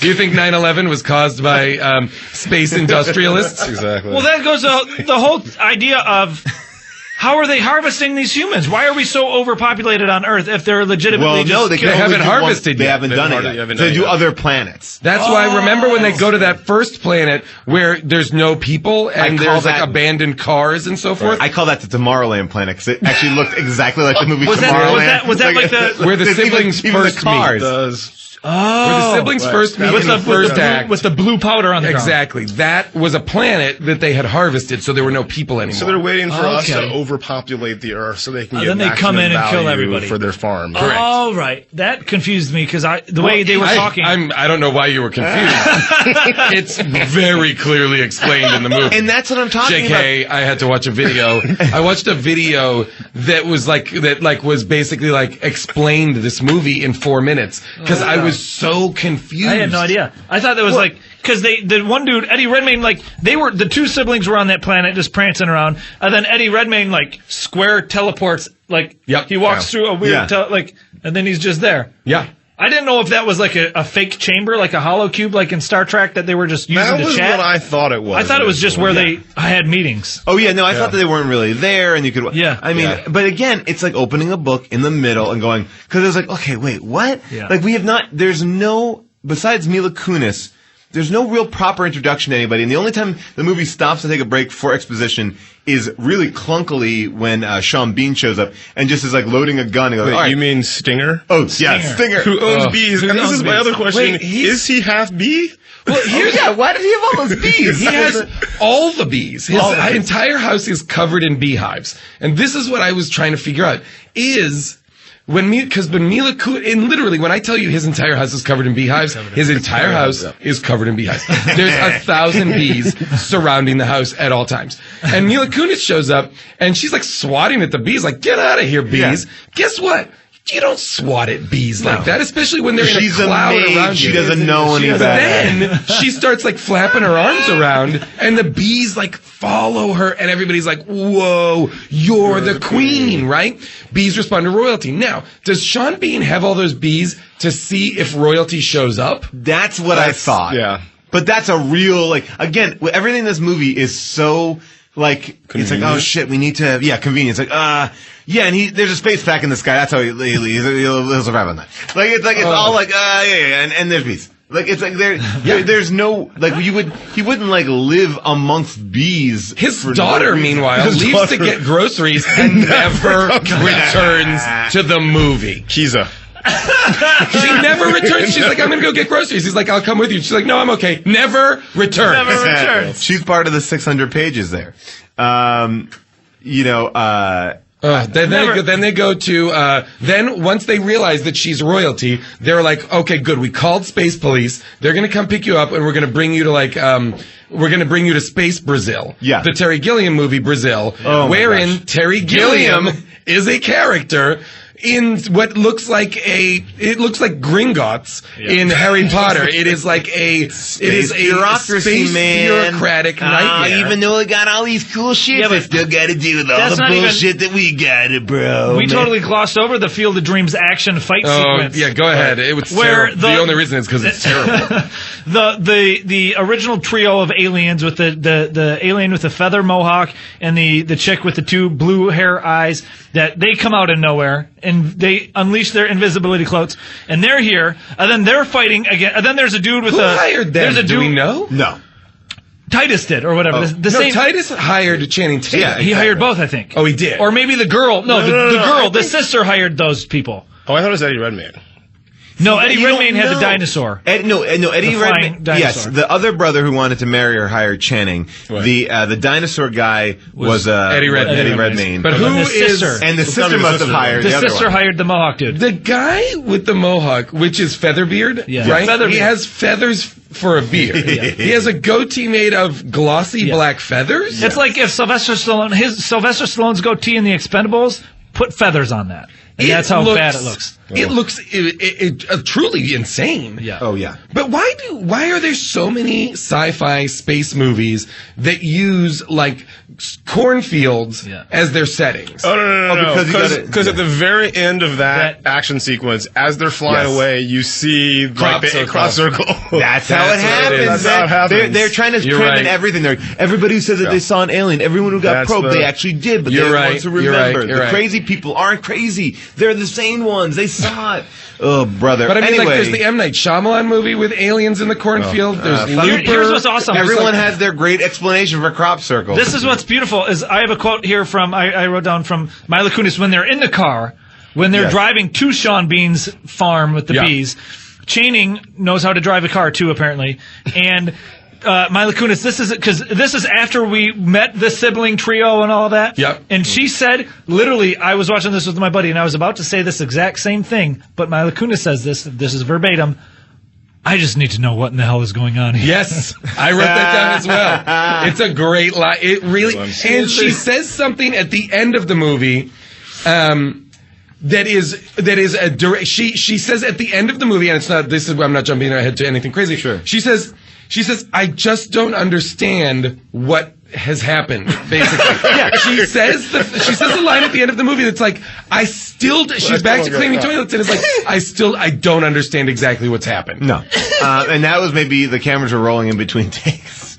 you think 9/11 was caused by space industrialists? Exactly. Well, that goes the whole idea of how are they harvesting these humans? Why are we so overpopulated on Earth if they're legitimately they They haven't harvested They yet. haven't done it They yet. haven't So they done do it yet. other planets. That's why, remember when they go to that first planet where there's no people and call there's like that- abandoned cars and so forth? I call that the Tomorrowland planet because it actually looked exactly like the movie Was that- Tomorrowland. was that like the- Where the even- siblings even first the cars. does. Where the siblings first meet in the first act. with the blue powder on the ground. Exactly. That was a planet that they had harvested, so there were no people anymore. So they're waiting for us to Okay. overpopulate the Earth so they can get then they come maximum in and kill value everybody. for their farm. All right, that confused me because the way they were talking. I don't know why you were confused. It's very clearly explained in the movie. And that's what I'm talking about. JK, I had to watch a video. I watched a video that was was basically like explained this movie in 4 minutes because I was so confused. I had no idea. I thought that was like because the one dude Eddie Redmayne the two siblings were on that planet just prancing around, and then Eddie Redmayne square teleports he walks through a weird and then he's just there. Yeah. I didn't know if that was like a fake chamber, like a hollow cube, like in Star Trek that they were just using That to was chat. what I thought it was. I thought it was just where they had meetings. Oh yeah, no, I thought that they weren't really there, and you could. Yeah. I mean, but again, it's like opening a book in the middle and going because it was like, okay, wait, what? Yeah. Like we have not. There's no besides Mila Kunis. There's no real proper introduction to anybody, and the only time the movie stops to take a break for exposition is really clunkily when Sean Bean shows up and just is like loading a gun and goes, Wait, all right. you mean Stinger? Oh, yeah, Stinger. Who owns bees? And this is my other question. Wait, is he half bee? Well, Why did he have all those bees? He has all the bees. His entire house is covered in beehives. And this is what I was trying to figure out is when Mila Kunis, and literally when I tell you his entire house is covered in beehives, his entire house is covered in beehives. There's 1,000 bees surrounding the house at all times. And Mila Kunis shows up and she's like swatting at the bees, like, get out of here, bees. Yeah. Guess what? You don't swat at bees like that, especially when they're She's in a cloud maid. around She you. doesn't know any better. Then she starts like flapping her arms around, and the bees like follow her, and everybody's like, "Whoa, you're the queen, right?" Bees respond to royalty. Now, does Sean Bean have all those bees to see if royalty shows up? That's what I thought. Yeah. But that's a real, again, everything in this movie is so, it's like, oh shit, we need to, convenience. And there's a space pack in the sky. That's how he'll survive on that. It's all like, and there's bees. It's like there's no, he wouldn't live amongst bees. His daughter, meanwhile, leaves to get groceries and never returns to the movie. Kiza. She never returns. She's like, I'm going to go get groceries. He's like, I'll come with you. She's like, no, I'm okay. Never returns. She's part of the 600 pages there. Then they go to then once they realize that she's royalty, they're like, okay, good. We called space police. They're going to come pick you up, and we're going to bring you to we're going to bring you to Space Brazil. Yeah. The Terry Gilliam movie Brazil, Oh, my wherein gosh. Terry Gilliam is a character in what looks like Gringotts in Harry Potter. It is like a bureaucracy, space man. bureaucratic nightmare. Even though it got all these cool shit, Yeah, they but still got to deal with all that's the not even- bullshit that we got it, bro. We man. totally glossed over the Field of Dreams action fight Oh sequence. yeah, go ahead. It was Where terrible. The only reason is because it's terrible. the original trio of aliens with the alien with the feather mohawk and the chick with the two blue hair eyes, that they come out of nowhere and they unleash their invisibility cloaks and they're here and then they're fighting again and then there's a dude with Who a hired them? there's a Do we dude know? No. Titus did or whatever the No, same Titus hired Channing Tatum. Yeah, he hired both, I think. Oh, he did. Or maybe the girl. No, the girl, the sister hired those people. Oh, I thought it was Eddie Redmayne. No, Eddie You don't Redmayne had the know. dinosaur. Eddie The flying Redmayne. dinosaur. Yes, the other brother who wanted to marry her hired Channing. Right. The dinosaur guy was Eddie Redmayne. Eddie Redmayne. But And who the is sister. And the sister must have hired The the other sister one. hired the mohawk dude. the guy with the mohawk, which is Featherbeard? Yeah. Right? Featherbeard. He has feathers for a beard. He has a goatee made of glossy black feathers. It's like if Sylvester Stallone's goatee in The Expendables put feathers on that. And that's how bad it looks. It looks truly insane. Yeah. Oh yeah. But why are there so many sci-fi space movies that use like cornfields Yeah. as their settings? Oh, no. because you gotta- Because at the very end of that That- action sequence, as they're flying Yes. away, you see Crop like, the circle. crop circle. That's how it That's what it happens. is. That's how it happens. They're trying to You're cram in right. everything. Everybody who says that they saw an alien, everyone who got That's probed, the- they actually did, but You're they're right. the ones who You're right. remember. You're The right. crazy people aren't crazy. They're the sane ones. They saw it. Oh, brother. But I mean, anyway, like, there's the M. Night Shyamalan movie with aliens in the cornfield. There's Looper. Here's what's awesome. everyone has their great explanation for crop circles. This is what's beautiful. Is I have a quote here from I wrote down from Mila Kunis when they're in the car, when they're Yes. driving to Sean Bean's farm with the Yeah. bees. Channing knows how to drive a car too, apparently, and. Mila Kunis, this is after we met the sibling trio and all of that. Yep. And she said, literally, I was watching this with my buddy, and I was about to say this exact same thing, but Mila Kunis says this is verbatim. I just need to know what in the hell is going on here. Yes, I wrote that down as well. It's a great line. It really, and she says something at the end of the movie. That is a direct. She says at the end of the movie, and it's not. This is I'm not jumping ahead to anything crazy. Sure. She says, I just don't understand what has happened. Basically, yeah. She says the line at the end of the movie that's like, she's back to cleaning toilets, and it's like, I don't understand exactly what's happened. No. And that was maybe the cameras were rolling in between takes.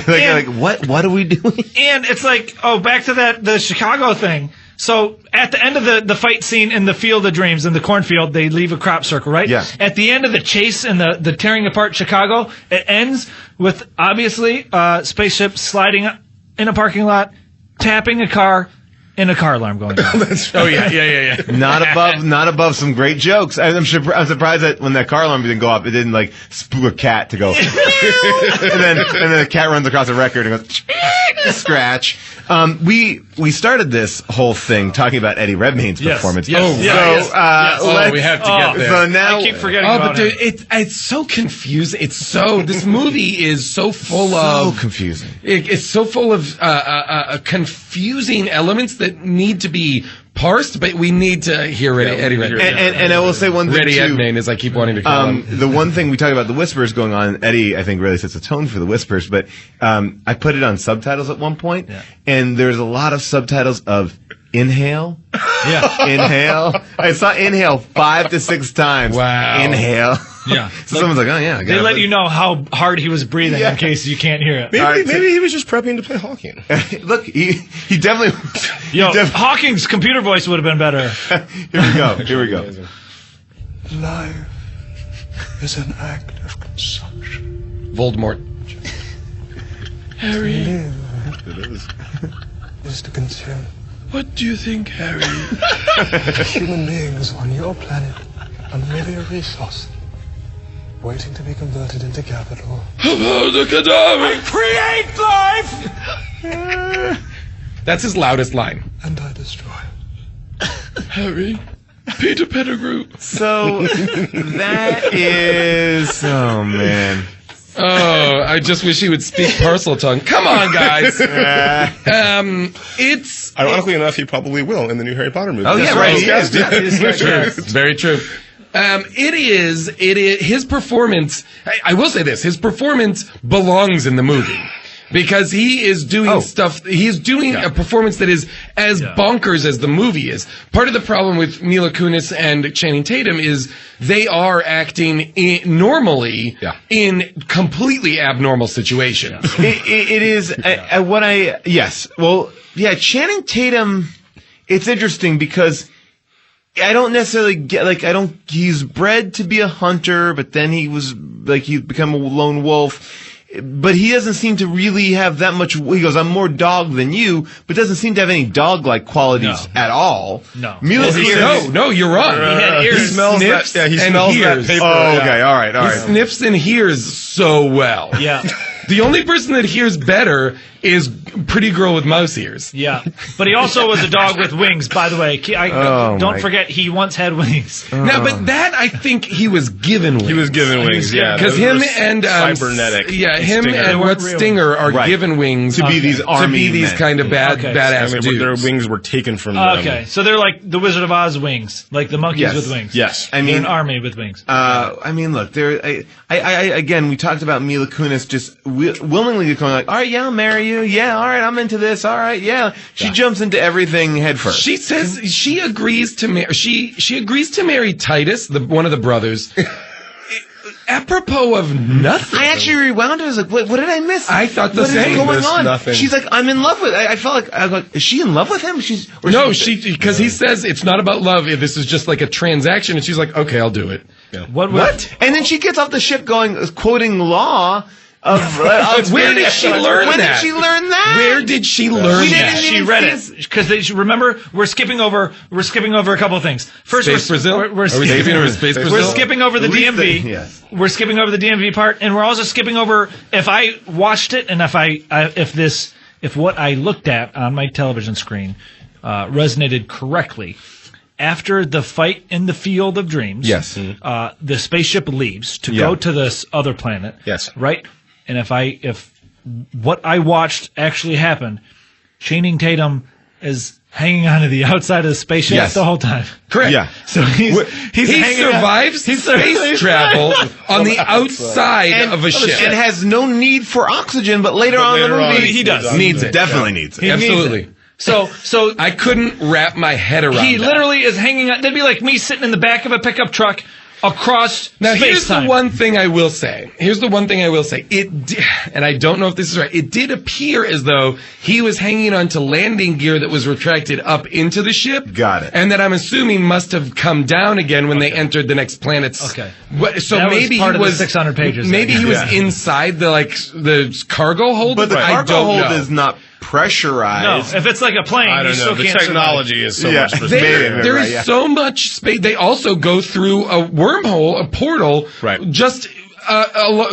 like, what are we doing? And it's like, back to the Chicago thing. So at the end of the fight scene in the Field of Dreams in the cornfield, they leave a crop circle, right? Yeah. At the end of the chase and the tearing apart Chicago, it ends with obviously spaceship sliding in a parking lot, tapping a car, and a car alarm going off. Oh yeah. Not above some great jokes. I'm surprised that when that car alarm didn't go off, it didn't like spook a cat to go. and then the cat runs across the record and goes scratch. We started this whole thing talking about Eddie Redmayne's performance. Yes. Oh, Yes. yes. We have to get there. So now I keep forgetting Oh, about but it. dude, it's so confusing. This movie is so full so of confusing. It's so full of confusing elements that need to be parsed, but we need to hear Eddie Redmayne. And I will say one thing Eddie too. Redmayne, as I keep wanting to call him. The one thing we talk about the whispers going on, Eddie, I think, really sets the tone for the whispers. But I put it on subtitles at one point, and there's a lot of subtitles of inhale, inhale. I saw inhale 5 to 6 times. Wow. Inhale. Yeah. So someone's like, oh yeah. I They gotta let put- you know how hard he was breathing in case you can't hear it. Maybe he was just prepping to play Hawking. Look, he definitely. Yo, Hawking's computer voice would have been better. Here we go. Life is an act of consumption. Voldemort. Harry. Is to consume. What do you think, Harry? Human beings on your planet are merely a resource, waiting to be converted into capital. The cadaver! Create life! That's his loudest line. And I destroy. Harry. Peter Pettigrew. So that is. Oh man. Oh, I just wish he would speak parcel tongue. Come on, guys. It's Ironically enough, he probably will in the new Harry Potter movie. Oh, yeah, right. He is. Yeah. It's very true. It is his performance. I will say this: his performance belongs in the movie. Because he is doing stuff, he's doing a performance that is as bonkers as the movie is. Part of the problem with Mila Kunis and Channing Tatum is they are acting normally in completely abnormal situations. It is yes. Well, yeah, Channing Tatum, it's interesting because I don't necessarily get, he's bred to be a hunter, but then he's become a lone wolf. But he doesn't seem to really have that much. He goes, I'm more dog than you, but doesn't seem to have any dog-like qualities at all. No. Mila's ears. No, you're wrong. He had ears. He smells sniffs that. Yeah, he and smells hears. that paper. Oh, okay. All right. He sniffs and hears so well. Yeah. The only person that hears better is Pretty Girl with Mouse Ears. Yeah. But he also was a dog with wings, by the way. Don't forget, he once had wings. Now, but that, I think he was given wings. He was given wings, yeah. Because Those him were and cybernetic. him Stinger. and what Stinger are given wings to be these army men. kind of badass I mean, dudes. their wings were taken from them. Okay, so they're like the Wizard of Oz wings, like the monkeys with wings. Yes. I They're mean, an army with wings. I mean, look, again, we talked about Mila Kunis just willingly going like, all right, yeah, I'll marry you. Yeah, all right, I'm into this. All right, yeah. She jumps into everything head first. She says she agrees to marry. She agrees to marry Titus, one of the brothers. Apropos of nothing. I actually rewound it. I was like, what did I miss? I thought the What is same. going Missed on? nothing. She's like, I'm in love with. I felt like, is she in love with him? Because he says it's not about love. This is just like a transaction, and she's like, okay, I'll do it. Yeah. What? And then she gets off the ship quoting law of Where did she learn when that? did she learn that? Where did she learn We that? didn't She even read see it because remember we're skipping over a couple of things. First, Space Brazil? We're Are we skipping skipping over Space Brazil? We're skipping over the At least DMV. yes. We're skipping over the DMV part, and we're also skipping over if I watched it and if what I looked at on my television screen resonated correctly. After the fight in the Field of Dreams, Yes. the spaceship leaves to go to this other planet. Yes. Right? And if what I watched actually happened, Channing Tatum is hanging onto the outside of the spaceship the whole time. Correct. Yeah. So he survives space travel on the outside of a ship. and has no need for oxygen, but later on in the movie he does. Needs it. Definitely needs it. He needs Absolutely. it. So I couldn't wrap my head around he that. literally is hanging on. That'd be like me sitting in the back of a pickup truck across Now, here's space-time. the one thing I will say. And I don't know if this is right. It did appear as though he was hanging on to landing gear that was retracted up into the ship. Got it. And that I'm assuming must have come down again when they entered the next planet's. Okay. So That was maybe part he of the was 600 pages. Maybe he was Yeah. inside the cargo hold. But the I cargo don't hold know. is not No, pressurized. if it's like a plane, I you don't still know. The can't technology is so Yeah. much for There Right, is yeah. so much space. They also go through a wormhole, a portal, Right. just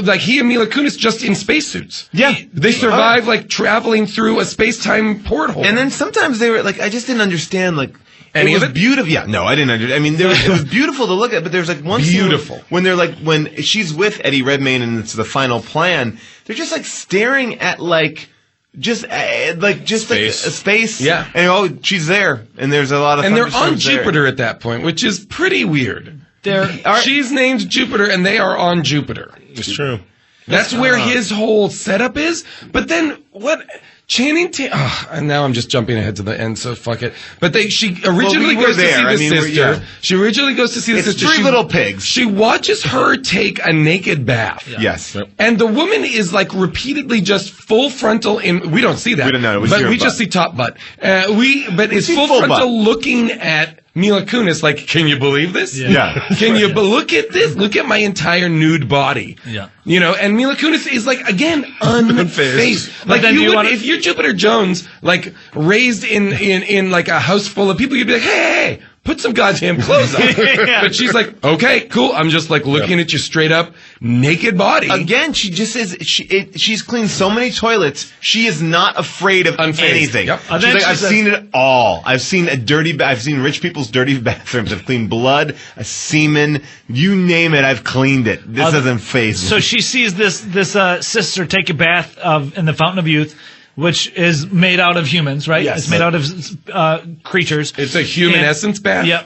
like he and Mila Kunis just in spacesuits. Yeah. They survive like traveling through a space-time portal. And then sometimes they were like, I just didn't understand like. Any it was of it? beautiful. Yeah, no, I didn't understand. I mean, it was beautiful to look at, but there's like one scene Beautiful. when they're like, when she's with Eddie Redmayne and it's the final plan, they're just like staring at like, just like a space. Yeah. And she's there. And there's a lot of and they're on thunderstorms there. Jupiter at that point, which is pretty weird. She's named Jupiter, and they are on Jupiter. It's true. That's where his whole setup is. But then what? Channing Tatum. And now I'm just jumping ahead to the end, so fuck it. But she originally we were goes to there. see the I mean, sister. yeah. She originally goes to see the It's sister. Three Little Pigs. She watches her take a naked bath. Yes. Yep. And the woman is like repeatedly just full frontal in. We don't see that. We don't know. It was but your we butt. just see top butt. But it's see full full frontal butt. looking at Mila Kunis. Like, can you believe this? Yeah. Can you look at this? Look at my entire nude body. Yeah. You know, and Mila Kunis is like again unfazed. Like then if you're Jupiter Jones, like raised in like a house full of people, you'd be like, hey. put some goddamn clothes on. But she's like, okay, cool. I'm just like looking at you straight up, naked body. Again, she just is. She's cleaned so many toilets. She is not afraid of Unfazed. anything. Yep. She's like, I've seen it all. I've seen I've seen rich people's dirty bathrooms. I've cleaned blood, semen, you name it. I've cleaned it. This doesn't faze me. So she sees this sister take a bath in the Fountain of Youth, which is made out of humans, right? Yes. It's made out of creatures. It's a human essence bath. Yep.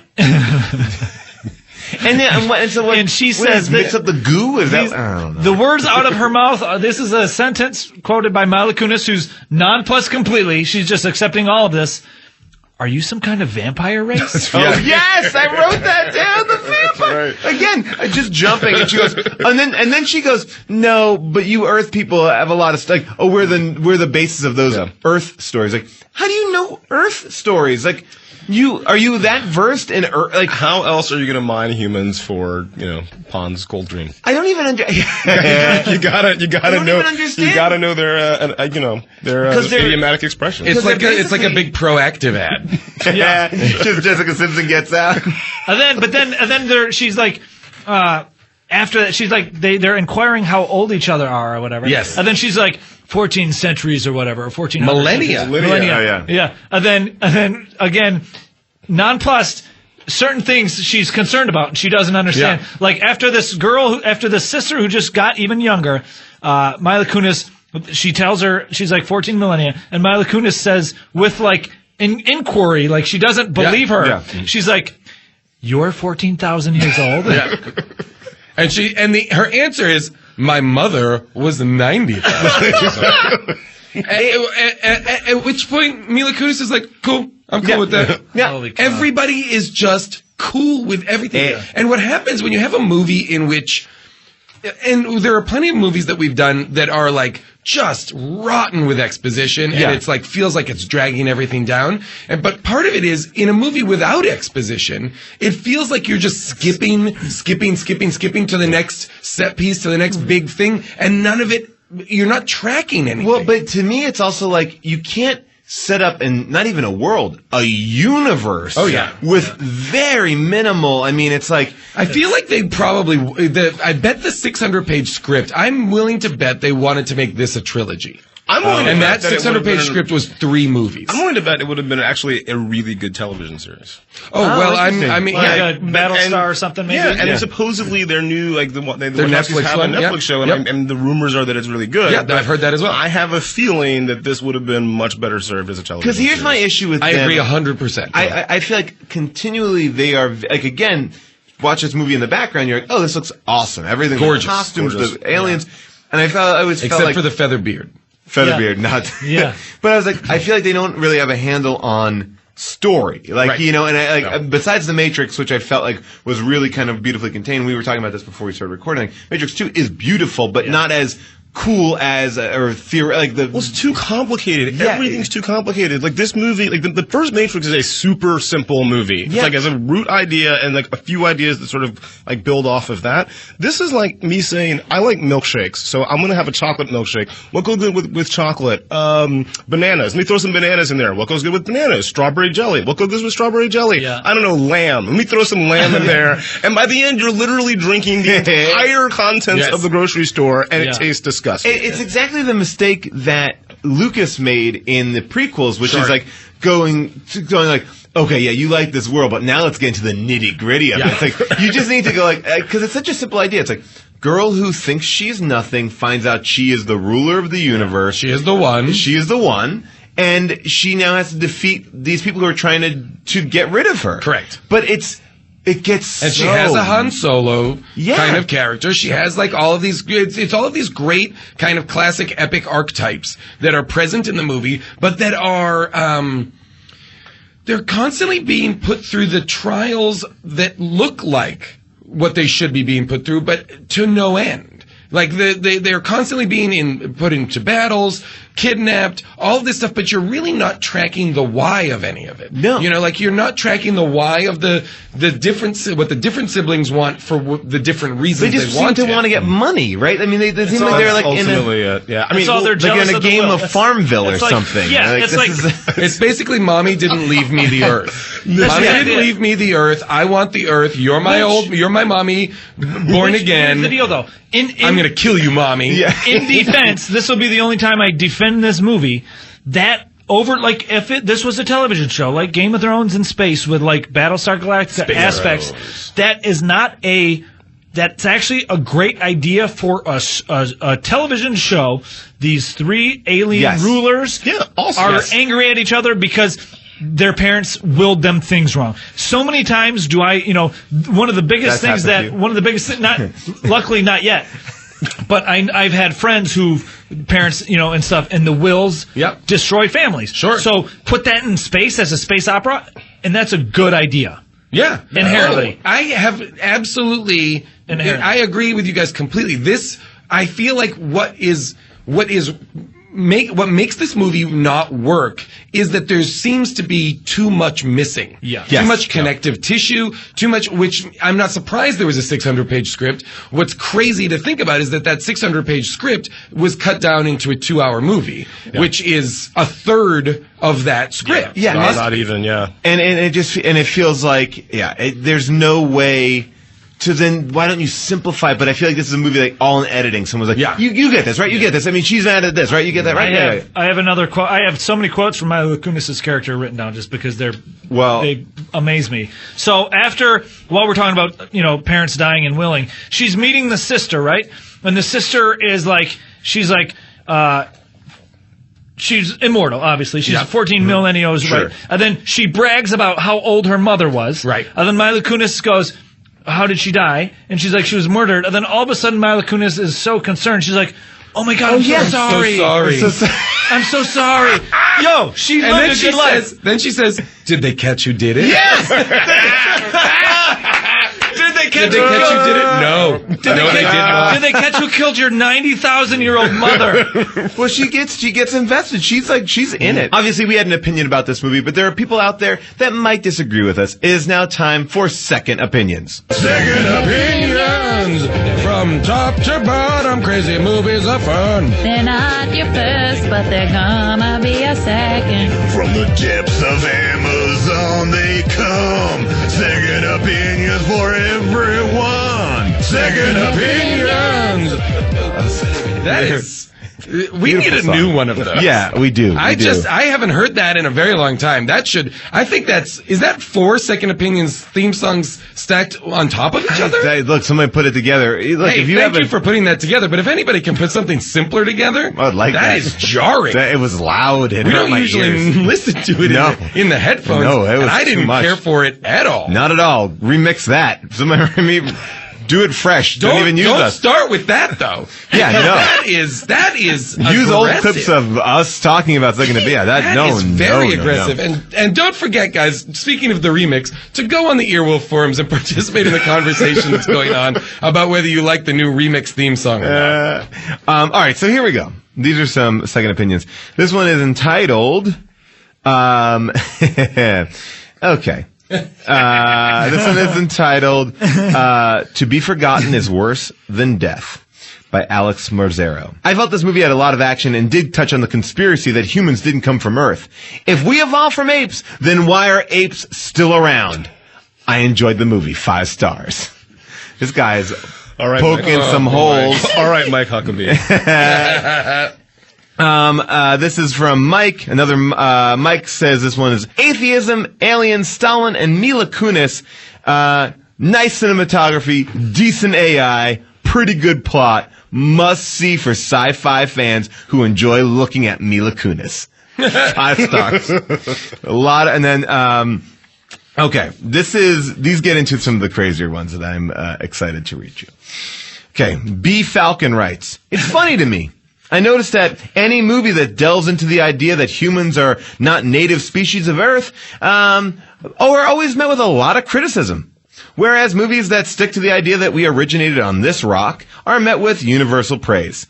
And she says mix up the goo. Is that? I don't know. The words out of her mouth. This is a sentence quoted by Mila Kunis, who's nonplussed completely. She's just accepting all of this. Are you some kind of vampire race? Oh, yes, I wrote that down. The vampire. Right. Again, just jumping, and she goes, and then she goes, no, but you Earth people have a lot of like, oh, we're the basis of those Earth stories. Like, how do you know Earth stories? Like, are you that versed in Earth? Like, How else are you going to mine humans for, Pond's Gold Dream? I don't even understand. You gotta don't know. even understand. You gotta know their idiomatic expression. It's like they're it's like a big proactive ad. Yeah, just Jessica Simpson gets out. And then she's like, after that, she's like, they're inquiring how old each other are or whatever. Yes. And then she's like, 14 centuries or whatever, or 14 Millennia. Millennia. Oh, yeah. Yeah. And then again, nonplussed, certain things she's concerned about and she doesn't understand. Yeah. Like after this sister who just got even younger, Mila Kunis, she tells her she's like 14 millennia, and Mila Kunis says with like an inquiry, like she doesn't believe her. Yeah. She's like, "You're 14,000 years old." Yeah. And her answer is, my mother was 90. At which point Mila Kunis is like, cool, I'm cool with that. Yeah. Holy cow. Everybody is just cool with everything. Yeah. And what happens when you have a movie in which, and there are plenty of movies that we've done that are like just rotten with exposition, and it's like feels like it's dragging everything down. But part of it is in a movie without exposition, it feels like you're just skipping to the next set piece, to the next big thing, and none of it. You're not tracking anything. Well, but to me, it's also like you can't set up, and not even a world, a universe. Oh, yeah. With very minimal. I mean, it's like I feel like they probably. I bet the 600-page script. I'm willing to bet they wanted to make this a trilogy. I'm willing to And bet that it would've 600-page been- script was 3 movies. I'm willing to bet it would have been actually a really good television series. Oh well, interesting. I mean, Like yeah. a Battlestar or something, maybe. Yeah, and supposedly their new the Their Wachowskis Netflix have one, a Netflix yep. show, Yep. and the rumors are that it's really good. Yeah, but I've heard that as well. I have a feeling that this would have been much better served as a television. because here's series. my issue with I them. agree 100%. I feel like continually they are like, again, watch this movie in the background, you're like, oh, this looks awesome. Everything, Gorgeous. the costumes, Gorgeous. the aliens, and I always felt Except like for the feather beard. Featherbeard, not Yeah. But I was like, I feel like they don't really have a handle on story, like Right. and I, like besides the Matrix, which I felt like was really kind of beautifully contained. We were talking about this before we started recording. Like, Matrix 2 is beautiful, but not as cool as or like the. Well, it's too complicated. Yeah. Everything's too complicated. Like this movie, like the first Matrix is a super simple movie. It's Yeah. like as a root idea and like a few ideas that sort of like build off of that. This is like me saying, I like milkshakes, so I'm gonna have a chocolate milkshake. What goes good with chocolate? Bananas. Let me throw some bananas in there. What goes good with bananas? Strawberry jelly. What goes good with strawberry jelly? Yeah. I don't know, lamb. Let me throw some lamb in there. And by the end, you're literally drinking the entire contents Yes. of the grocery store, and Yeah. it tastes disgusting. It's exactly the mistake that Lucas made in the prequels, which Sure. is like going like, okay, yeah, you like this world, but now let's get into the nitty gritty of it. It's like you just need to go like, because it's such a simple idea. It's like girl who thinks she's nothing finds out she is the ruler of the universe. She is the one. She is the one. And she now has to defeat these people who are trying to get rid of her. Correct. But it gets And she has a Han Solo Yeah. kind of character. She has like all of these, it's all of these great kind of classic epic archetypes that are present in the movie, but that are, they're constantly being put through the trials that look like what they should be being put through, but to no end. Like they're constantly being put into battles, kidnapped, all this stuff, but you're really not tracking the why of any of it. No. You know, like you're not tracking the why of the different, what the different siblings want for the different reasons They just seem to want to get money, right? I mean, they seem like they're like in a, ultimately it. Yeah, I mean, It's all they're like jealous in a of the game will. of Farmville or It's like- something. yeah, Like, it's this like- is- It's basically mommy didn't leave me the earth. Mommy yeah. didn't leave me the earth. I want the earth. You're my mommy, born again. Here's the deal, though. I'm gonna kill you, mommy. Yeah. In defense, this will be the only time I defend this movie. That like if this was a television show like Game of Thrones in space with like Battlestar Galactica aspects, that is not that's actually a great idea for a television show. These three alien rulers are angry at each other because their parents willed them things wrong. So many times do I, one of the biggest things luckily not yet, but I've had friends who parents, and stuff, and the wills destroy families. Sure. So put that in space as a space opera, and that's a good idea. Yeah. Inherently. I have absolutely, I agree with you guys completely. I feel like what makes this movie not work is that there seems to be too much missing. Yeah. Too much connective tissue, too much, which I'm not surprised there was a 600-page script. What's crazy to think about is that 600-page script was cut down into a 2-hour movie, which is a third of that script. Yeah. not even. Yeah. And it feels like there's no way to then why don't you simplify it? But I feel like this is a movie like all in editing. Someone's like, you get this, right? You get this. I mean, she's mad at this, right? You get that, right? I have another quote. I have so many quotes from Mila Kunis' character written down just because they amaze me. So while we're talking about, parents dying and willing, she's meeting the sister, right? And the sister is like, she's immortal, obviously. She's 14 millennials, right? And then she brags about how old her mother was. Right. And then Mila Kunis goes, how did she die? And she's like, she was murdered. And then all of a sudden, Mila Kunis is so concerned. She's like, oh my God, I'm so sorry. I'm so sorry. Yo, she lived a good life. Then she says, did they catch who did it? Yes! Did they catch who did it? No. No, they did not. Did they catch who killed your 90,000-year-old mother? Well, she gets invested. She's in it. Obviously, we had an opinion about this movie, but there are people out there that might disagree with us. It is now time for Second Opinions. Second Opinions! From top to bottom, crazy movies are fun. They're not your first, but they're gonna be a second. From the depths of Amazon they come. Second Opinions for everyone. Second Opinions. That is... We need a new one of those. Yeah, we do. I haven't heard that in a very long time. Is that 4 Second Opinions theme songs stacked on top of each other? Look, somebody put it together. Look, Hey, thank you for putting that together, but if anybody can put something simpler together, I'd like that. That is jarring. It was loud. It We hurt don't my usually ears. listen to it in the headphones, No, it was and I too didn't much. care for it at all. Not at all. Remix that. Somebody do it fresh. Don't even use us. Start with that though. Yeah, no. That is use old aggressive. clips of us talking about Second Opinion. That is very aggressive. And don't forget, guys, speaking of the remix, to go on the Earwolf forums and participate in the conversation that's going on about whether you like the new remix theme song or not. All right, so here we go. These are some Second Opinions. This one is entitled, okay. This one is entitled, To Be Forgotten is Worse Than Death, by Alex Marzero. I felt this movie had a lot of action and did touch on the conspiracy that humans didn't come from Earth. If we evolved from apes, then why are apes still around? I enjoyed the movie. 5 stars. This guy's poking some holes. All right, Mike Huckabee. This is from Mike. Another Mike says this one is atheism, aliens, Stalin, and Mila Kunis. Nice cinematography, decent AI, pretty good plot. Must see for sci-fi fans who enjoy looking at Mila Kunis. 5 stars. A lot, and then okay. These get into some of the crazier ones that I'm excited to read you. Okay, B Falcon writes, it's funny to me. I noticed that any movie that delves into the idea that humans are not native species of Earth, are always met with a lot of criticism. Whereas movies that stick to the idea that we originated on this rock are met with universal praise.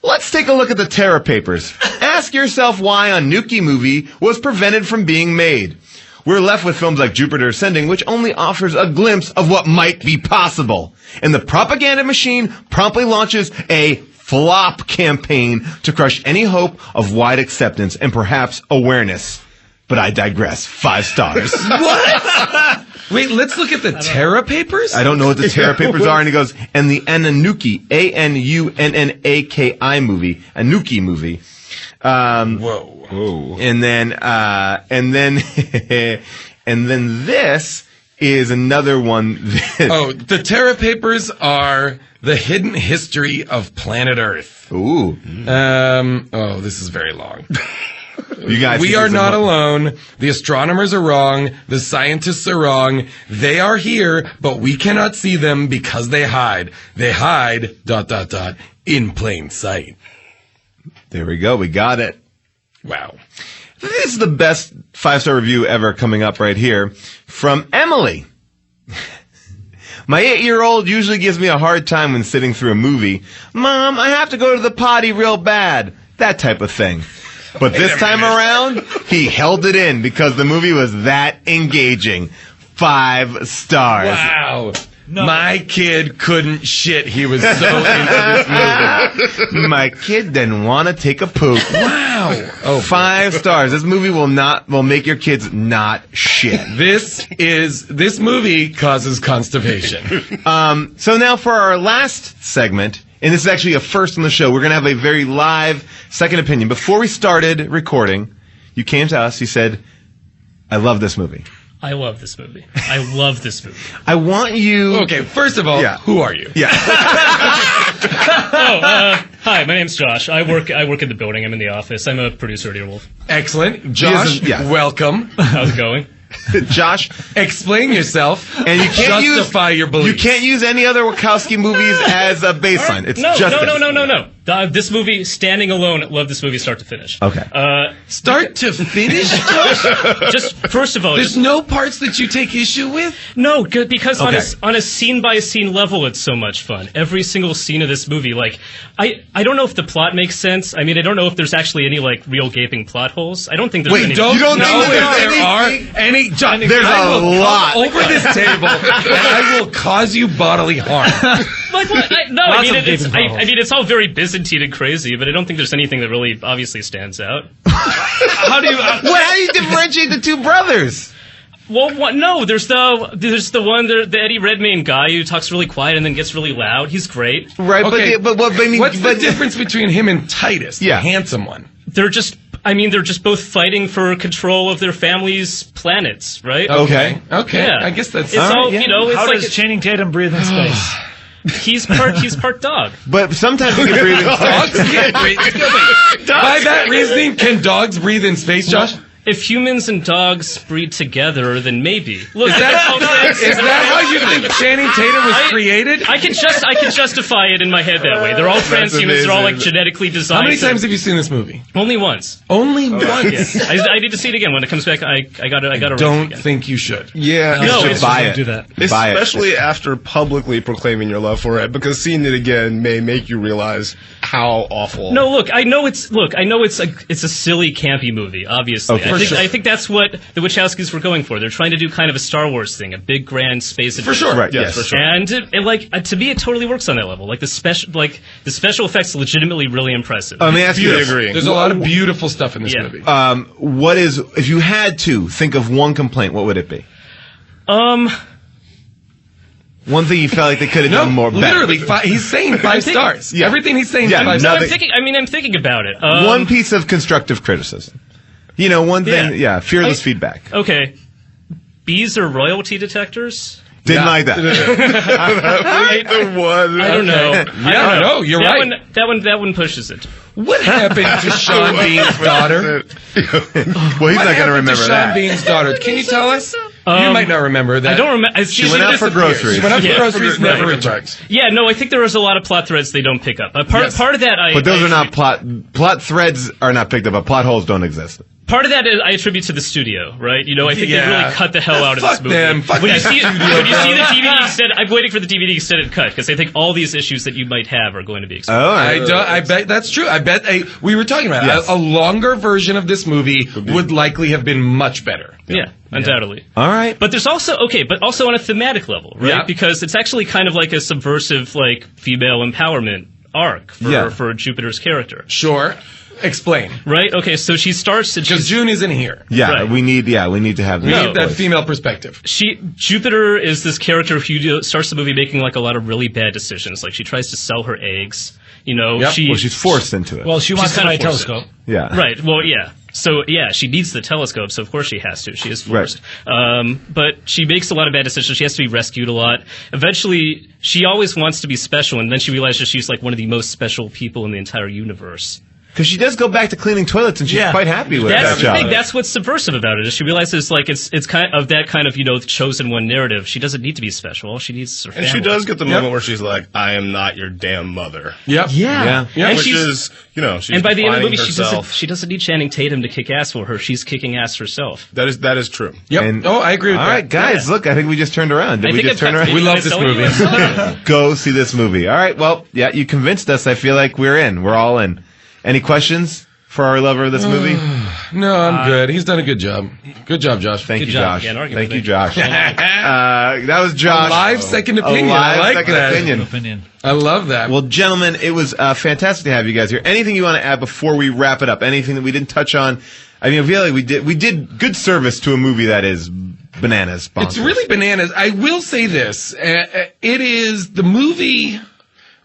Let's take a look at the Terra Papers. Ask yourself why a Nuki movie was prevented from being made. We're left with films like Jupiter Ascending, which only offers a glimpse of what might be possible. And the propaganda machine promptly launches a flop campaign to crush any hope of wide acceptance and perhaps awareness. But I digress. 5 stars. What? Wait, let's look at the Terra Papers? I don't know what the Terra Papers are. And he goes, and the Anunnaki, Anunnaki movie, Anunnaki movie. Whoa. And then, and then this is another one. The Terra Papers are the hidden history of planet Earth. Ooh. This is very long. You guys, we are not alone. The astronomers are wrong. The scientists are wrong. They are here, but we cannot see them because they hide. They hide, ... in plain sight. There we go. We got it. Wow. This is the best 5-star review ever coming up right here from Emily. My 8-year-old usually gives me a hard time when sitting through a movie. Mom, I have to go to the potty real bad. That type of thing. But this time around, he held it in because the movie was that engaging. 5 stars. Wow. No. My kid couldn't shit. He was so into this movie. My kid didn't want to take a poop. Wow. Oh, 5 stars. This movie will make your kids not shit. This movie causes constipation. So now for our last segment, and this is actually a first on the show, we're going to have a very live second opinion. Before we started recording, you came to us, you said, I love this movie. I love this movie. I love this movie. I want you... Okay, first of all, who are you? Yeah. Hi, my name's Josh. I work in the building. I'm in the office. I'm a producer at Earwolf. Excellent. Josh, welcome. How's it going? Josh, explain yourself and you can't justify your beliefs. You can't use any other Wachowski movies as a baseline. It's no. This movie, standing alone, love this movie start to finish. Okay. Start to finish, Josh? Just first of all, there's no parts that you take issue with? No, because on a scene by scene level, it's so much fun. Every single scene of this movie, I don't know if the plot makes sense. I mean, I don't know if there's actually any real gaping plot holes. I don't think there's any. You don't know if there are any. John, there's a lot over this table, and I will cause you bodily harm. It's all very Byzantine and crazy, but I don't think there's anything that really obviously stands out. How do you differentiate the 2 brothers? Well, no, there's the one, the Eddie Redmayne guy who talks really quiet and then gets really loud. He's great. Right, okay, but what's the difference between him and Titus, the handsome one? They're just both fighting for control of their family's planets, right? Okay. Yeah. I guess that's... It's all, you know, it's How does Channing Tatum breathe in space? He's part dog. But sometimes he can breathe in space. Dogs can't breathe. By that reasoning, can dogs breathe in space, Josh? If humans and dogs breed together, then maybe. Look, is that how you think Channing Tatum was created? I can justify it in my head that way. They're all transhumans. They're all genetically designed. How many times have you seen this movie? Only once. Only once. Yeah. I need to see it again when it comes back. I got to. Don't think you should. Yeah, you should buy it. Do that. Especially after publicly proclaiming your love for it, because seeing it again may make you realize how awful. No, look, I know it's a silly, campy movie. Obviously, I think that's what the Wachowskis were going for. They're trying to do kind of a Star Wars thing, a big, grand space adventure. For sure, right? Yes, for sure. And to me, it totally works on that level. The special effects, legitimately really impressive. Let me ask you. There's a lot of beautiful stuff in this movie. If you had to think of one complaint, what would it be? One thing you felt like they could have done more. Literally, he's saying 5 stars. Yeah. Everything he's saying is 5 stars. I'm thinking about it. One piece of constructive criticism. One thing. Yeah, fearless feedback. Okay. Bees are royalty detectors? Didn't like that. I don't know. Yeah, no, you're right. That one pushes it. What happened to Sean Bean's daughter? Well, he's not going to remember that. Sean Bean's daughter. Can you tell us? You might not remember that. I don't remember. She went out for groceries. She went out for groceries, never returned. Yeah, no, I think there was a lot of plot threads they don't pick up. Part of that, but those are not plot threads are not picked up, but plot holes don't exist. Part of that is I attribute to the studio, right? You know, I think they really cut the hell out of this Fuck movie. them. Fuck when you that see studio, when you see the bro. DVD extended, I'm waiting for the DVD extended cut because I think all these issues that you might have are going to be explained. Oh, I bet that's true. I bet we were talking about Yes. a longer version of this movie would likely have been much better. Yeah, undoubtedly. all right. But there's also but also on a thematic level, right? Yeah. Because it's actually kind of like a subversive, like female empowerment arc for Jupiter's character, Sure. Explain. right? Okay, so she starts and Because she's June isn't here. Yeah, Right. we need to have We that. need that female perspective. Jupiter is this character who starts the movie making like a lot of really bad decisions. Like she tries to sell her eggs. You know, Yep. Well, she's forced into it. Well, she wants to kinda buy a forced telescope. yeah. Right. Well, yeah. So yeah, she needs the telescope, so of course she has to. She is forced. But she makes a lot of bad decisions. She has to be rescued a lot. Eventually, she always wants to be special, and then she realizes she's like one of the most special people in the entire universe. Because she does go back to cleaning toilets, and she's quite happy with That's that the job. thing. That's what's subversive about it. Is she realizes like it's kind of that kind of chosen one narrative. She doesn't need to be special. All she needs is her And she family. does get the moment where she's like, "I am not your damn mother." Yep. Yeah. And Which she's- is, she's And by the end of the movie, defining she herself. doesn't need Channing Tatum to kick ass for her. She's kicking ass herself. That is true. Yep. And- I agree with All that. right, guys, look, I think we just turned around. Did I we think just turn around? We love this movie. Go see this movie. All right, well, yeah, you convinced us. I feel like we're in. We're all in. Any questions for our lover of this movie? No, I'm good. He's done a good job. Good job, Josh. Thank you, job. Josh. Can't argue Thank with you, it. Josh. That was Josh. A live second opinion. A live I like second that. opinion. Opinion. I love that. Well, gentlemen, it was fantastic to have you guys here. Anything you want to add before we wrap it up? Anything that we didn't touch on? I mean, I feel like we did good service to a movie that is bananas. Bonkers. It's really bananas. I will say this. It is the movie,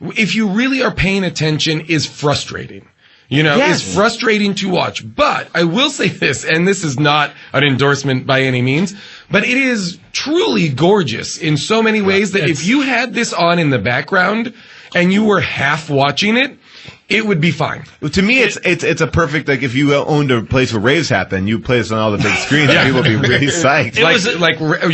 if you really are paying attention, is frustrating. Yes. It's frustrating to watch. But I will say this, and this is not an endorsement by any means, but it is truly gorgeous in so many ways that if you had this on in the background and you were half watching it, it would be fine. To me, it's a perfect, like, if you owned a place where raves happen, you play this on all the big screens, and people would be really psyched.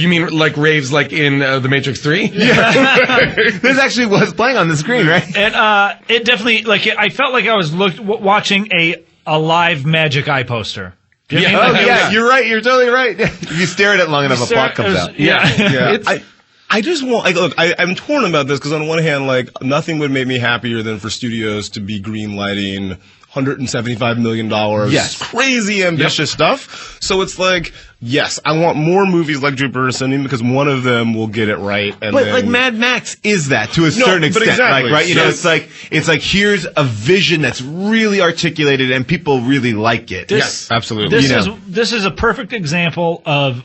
You mean like raves like in The Matrix 3? This actually was playing on the screen, right? And it definitely, I felt like I was watching a live Magic Eye poster. Do you know what I mean? Yeah, you're right. You're totally right. If you stare at it long enough, a plot comes out. Yeah. I just want, look, I'm torn about this because on one hand, nothing would make me happier than for studios to be green lighting $175 million. Yes. Crazy ambitious stuff. So it's like, yes, I want more movies like Jupiter Ascending because one of them will get it right. And But then, like Mad Max is that to a No, certain but extent, exactly. right? Yes. It's like here's a vision that's really articulated and people really like it. yes, absolutely. This is a perfect example of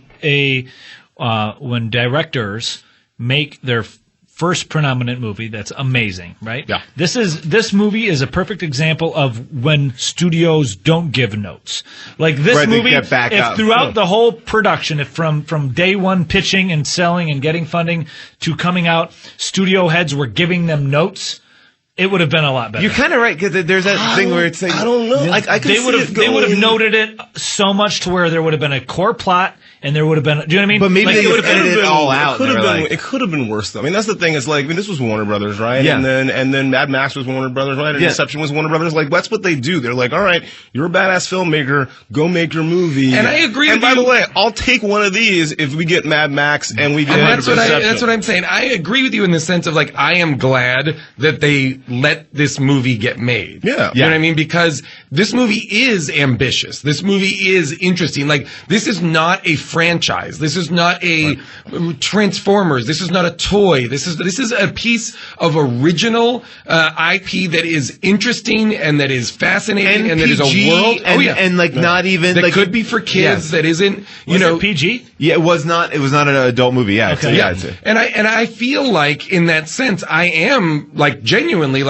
when directors make their first predominant movie that's amazing, right? Yeah. This movie is a perfect example of when studios don't give notes. Like this Right, they movie, get back if up. throughout the whole production, if from day one pitching and selling and getting funding to coming out, studio heads were giving them notes, it would have been a lot better. You're kind of right because there's that thing where it's like I don't know. I can They see would have it going- noted it so much to where there would have been a core plot and there would have been. Do you know what I mean? But maybe they it would would have edited it all out. It could have They were been. like- It could have been worse though. I mean, that's the thing. Is this was Warner Brothers, right? Yeah. And then Mad Max was Warner Brothers, right? And Yeah. Inception was Warner Brothers. Like that's what they do. They're like, all right, you're a badass filmmaker. Go make your movie. And I agree And with by you. the way, I'll take one of these if we get Mad Max and we get. And that's Inception. what I'm saying. I agree with you in the sense of I am glad that they let this movie get made. Yeah. You know what I mean? Because this movie is ambitious. This movie is interesting. This is not a franchise. This is not a Transformers. This is not a toy. This is a piece of original IP that is interesting and that is fascinating and that is a world. And not even that like could be for kids. Yes. That isn't. Was it PG? Yeah, it was not. It was not an adult movie. Yeah. Okay. Yeah. Yeah, and I feel like in that sense I am genuinely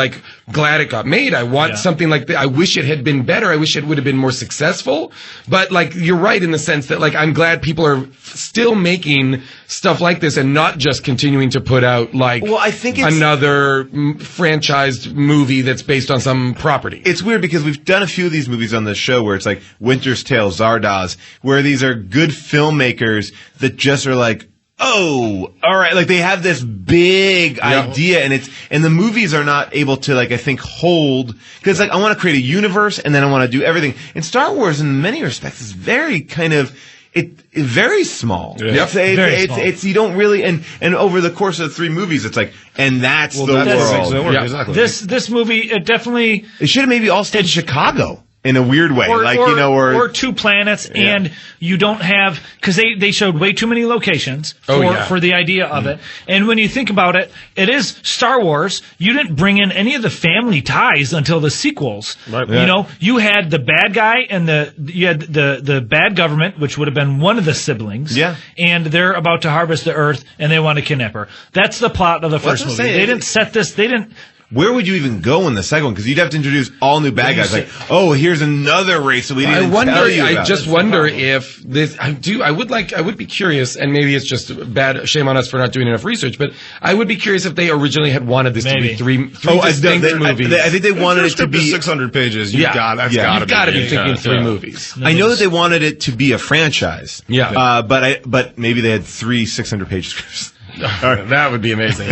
glad it got made. I want something like that. I wish it had been better. I wish it would have been more successful. But like, you're right in the sense that like, I'm glad people are still making stuff like this and not just continuing to put out like, Well, I think it's- another franchised movie that's based on some property. It's weird because we've done a few of these movies on the show where it's like Winter's Tale, Zardoz, where these are good filmmakers that just are like, oh, all right. Like they have this big idea, and the movies are not able to, like, I think, hold, because like I want to create a universe, and then I want to do everything. And Star Wars, in many respects, is very kind of very small. Yeah. It's you don't really, and over the course of the 3 movies, it's like, and that's the world. Yeah. Exactly. This movie, it definitely, it should have maybe all stayed in Chicago. In a weird way, or 2 planets, and you don't have, because they showed way too many locations for the idea of it. And when you think about it, it is Star Wars. You didn't bring in any of the family ties until the sequels. Right. You know, you had the bad guy and you had the bad government, which would have been one of the siblings. Yeah. And they're about to harvest the Earth, and they want to kidnap her. That's the plot of the first movie. They didn't set this. They didn't. Where would you even go in the second one? Because you'd have to introduce all new bad guys. Like, oh, here's another race that we didn't tell you about. I just wonder if this. I would be curious, and maybe it's just bad. Shame on us for not doing enough research. But I would be curious if they originally had wanted this to be three distinct movies. I think they wanted it to be 600 pages. You've got to be thinking 3 movies. I know that they wanted it to be a franchise. Yeah. But maybe they had 3 600-page scripts. That would be amazing.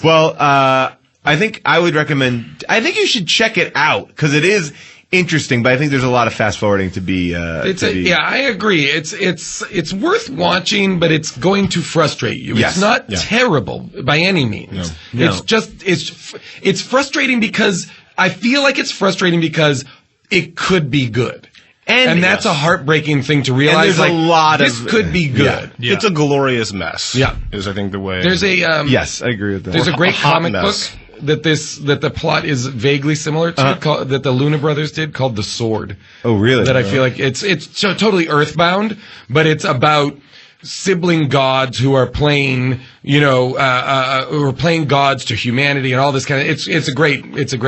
Well, I think I would recommend. I think you should check it out because it is interesting. But I think there's a lot of fast forwarding to be. Yeah, I agree. It's worth watching, but it's going to frustrate you. Yes. It's not terrible by any means. No. It's just it's frustrating because I feel like it's frustrating because it could be good. And that's a heartbreaking thing to realize. And there's a lot this of could be good. Yeah. It's a glorious mess. Yeah, is I think the way. There's a yes, I agree with that. There's a great comic book that the plot is vaguely similar to that the Luna Brothers did called The Sword. Oh, really? That I feel like it's totally earthbound, but it's about sibling gods who are playing, who are playing gods to humanity and all this kind of. It's a great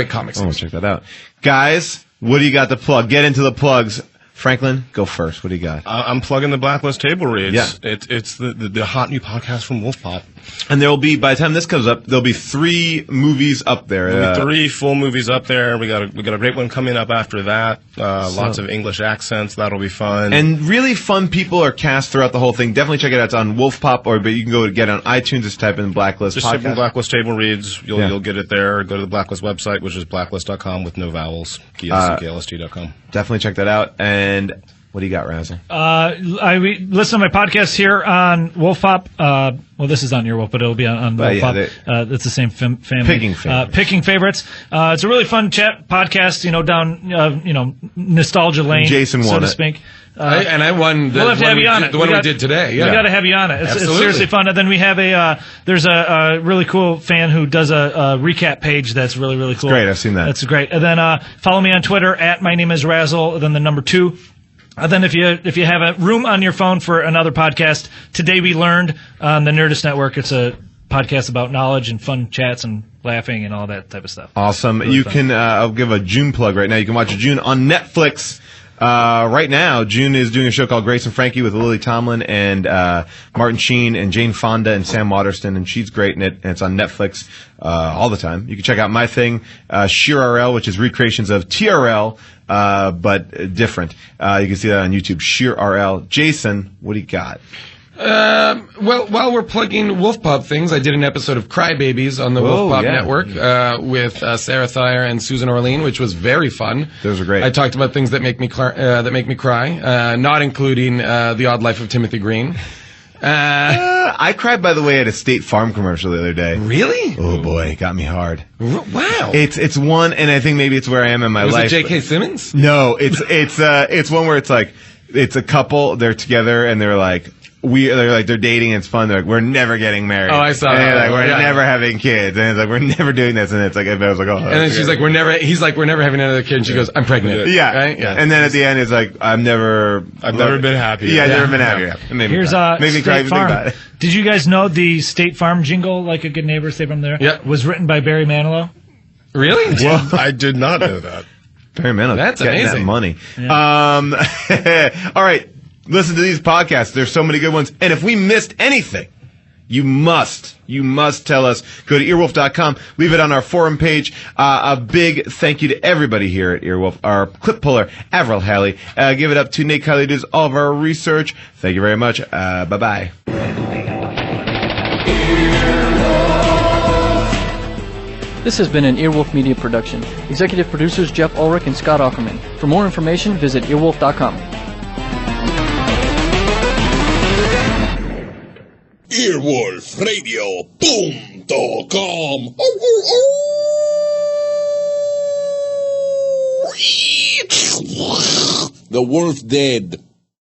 comic. I'll check that out, guys. What do you got to plug? Get into the plugs. Franklin, go first. What do you got? I'm plugging the Blacklist Table Reads. Yeah. It's the hot new podcast from Wolf Pop. And there will be, by the time this comes up, there'll be 3 movies up there. There'll be 3 full movies up there. We got a great one coming up after that. Lots of English accents. That'll be fun. And really fun people are cast throughout the whole thing. Definitely check it out. It's on Wolf Pop, but you can go to get it on iTunes. Just type in Blacklist Just podcast. type in Blacklist Table Reads. You'll get it there. Go to the Blacklist website, which is blacklist.com with no vowels. KLST.com. Definitely check that out. And what do you got, Razzie? I listen to my podcast here on Wolf Pop. Well, this is on your Wolf, but it'll be on Wolf Pop. It's the same family. Picking favorites. It's a really fun chat podcast. Down nostalgia lane. Jason won so to speak. I won. We'll have to have you on it. The one we did today. Yeah. We got to have you on it. It's seriously fun. And then we have there's a really cool fan who does a recap page that's really, really cool. It's great. I've seen that. That's great. And then follow me on Twitter at my name is Razzle. Then the number 2. And then if you have a room on your phone for another podcast, Today We Learned on the Nerdist Network. It's a podcast about knowledge and fun chats and laughing and all that type of stuff. Awesome. Really you fun. Can I'll give a June plug right now. You can watch June on Netflix. Right now, June is doing a show called Grace and Frankie with Lily Tomlin and Martin Sheen and Jane Fonda and Sam Waterston, and she's great in it, and it's on Netflix all the time. You can check out my thing, Sheer RL, which is recreations of TRL, but different. You can see that on YouTube, Sheer RL. Jason, what do you got? Well, while we're plugging Wolf Pop things, I did an episode of Crybabies on the Wolf Pop Network with Sarah Thayer and Susan Orlean, which was very fun. Those are great. I talked about things that make me cry, not including The Odd Life of Timothy Green. I cried, by the way, at a State Farm commercial the other day. Really? Oh boy, it got me hard. Wow. It's one, and I think maybe it's where I am in my life. Was it J.K. Simmons? No, it's one where it's like it's a couple, they're together, and they're like. They're dating and it's fun. They're like, we're never getting married. Oh, I saw and that. Like, we're never having kids. And it's like, we're never doing this. And it's like, I was like, oh. And then she's like, he's like, we're never having another kid. And she goes, I'm pregnant. Yeah. Right? Yeah. And then at the end, it's like, I've never been happy. Yeah, I've never been happy. Yeah. Here's Maybe State Farm. Did you guys know the State Farm jingle, like a good neighbor, State Farm there, was written by Barry Manilow? Really? Well, I did not know that. Barry Manilow. That's getting amazing. that money. Yeah. All right. Listen to these podcasts. There's so many good ones. And if we missed anything, you must tell us. Go to earwolf.com. Leave it on our forum page. A big thank you to everybody here at Earwolf. Our clip puller, Avril Halley. Give it up to Nate Kiley, who does all of our research. Thank you very much. Bye-bye. This has been an Earwolf Media production. Executive producers Jeff Ulrich and Scott Ackerman. For more information, visit earwolf.com. EarwolfRadio.com. The wolf dead.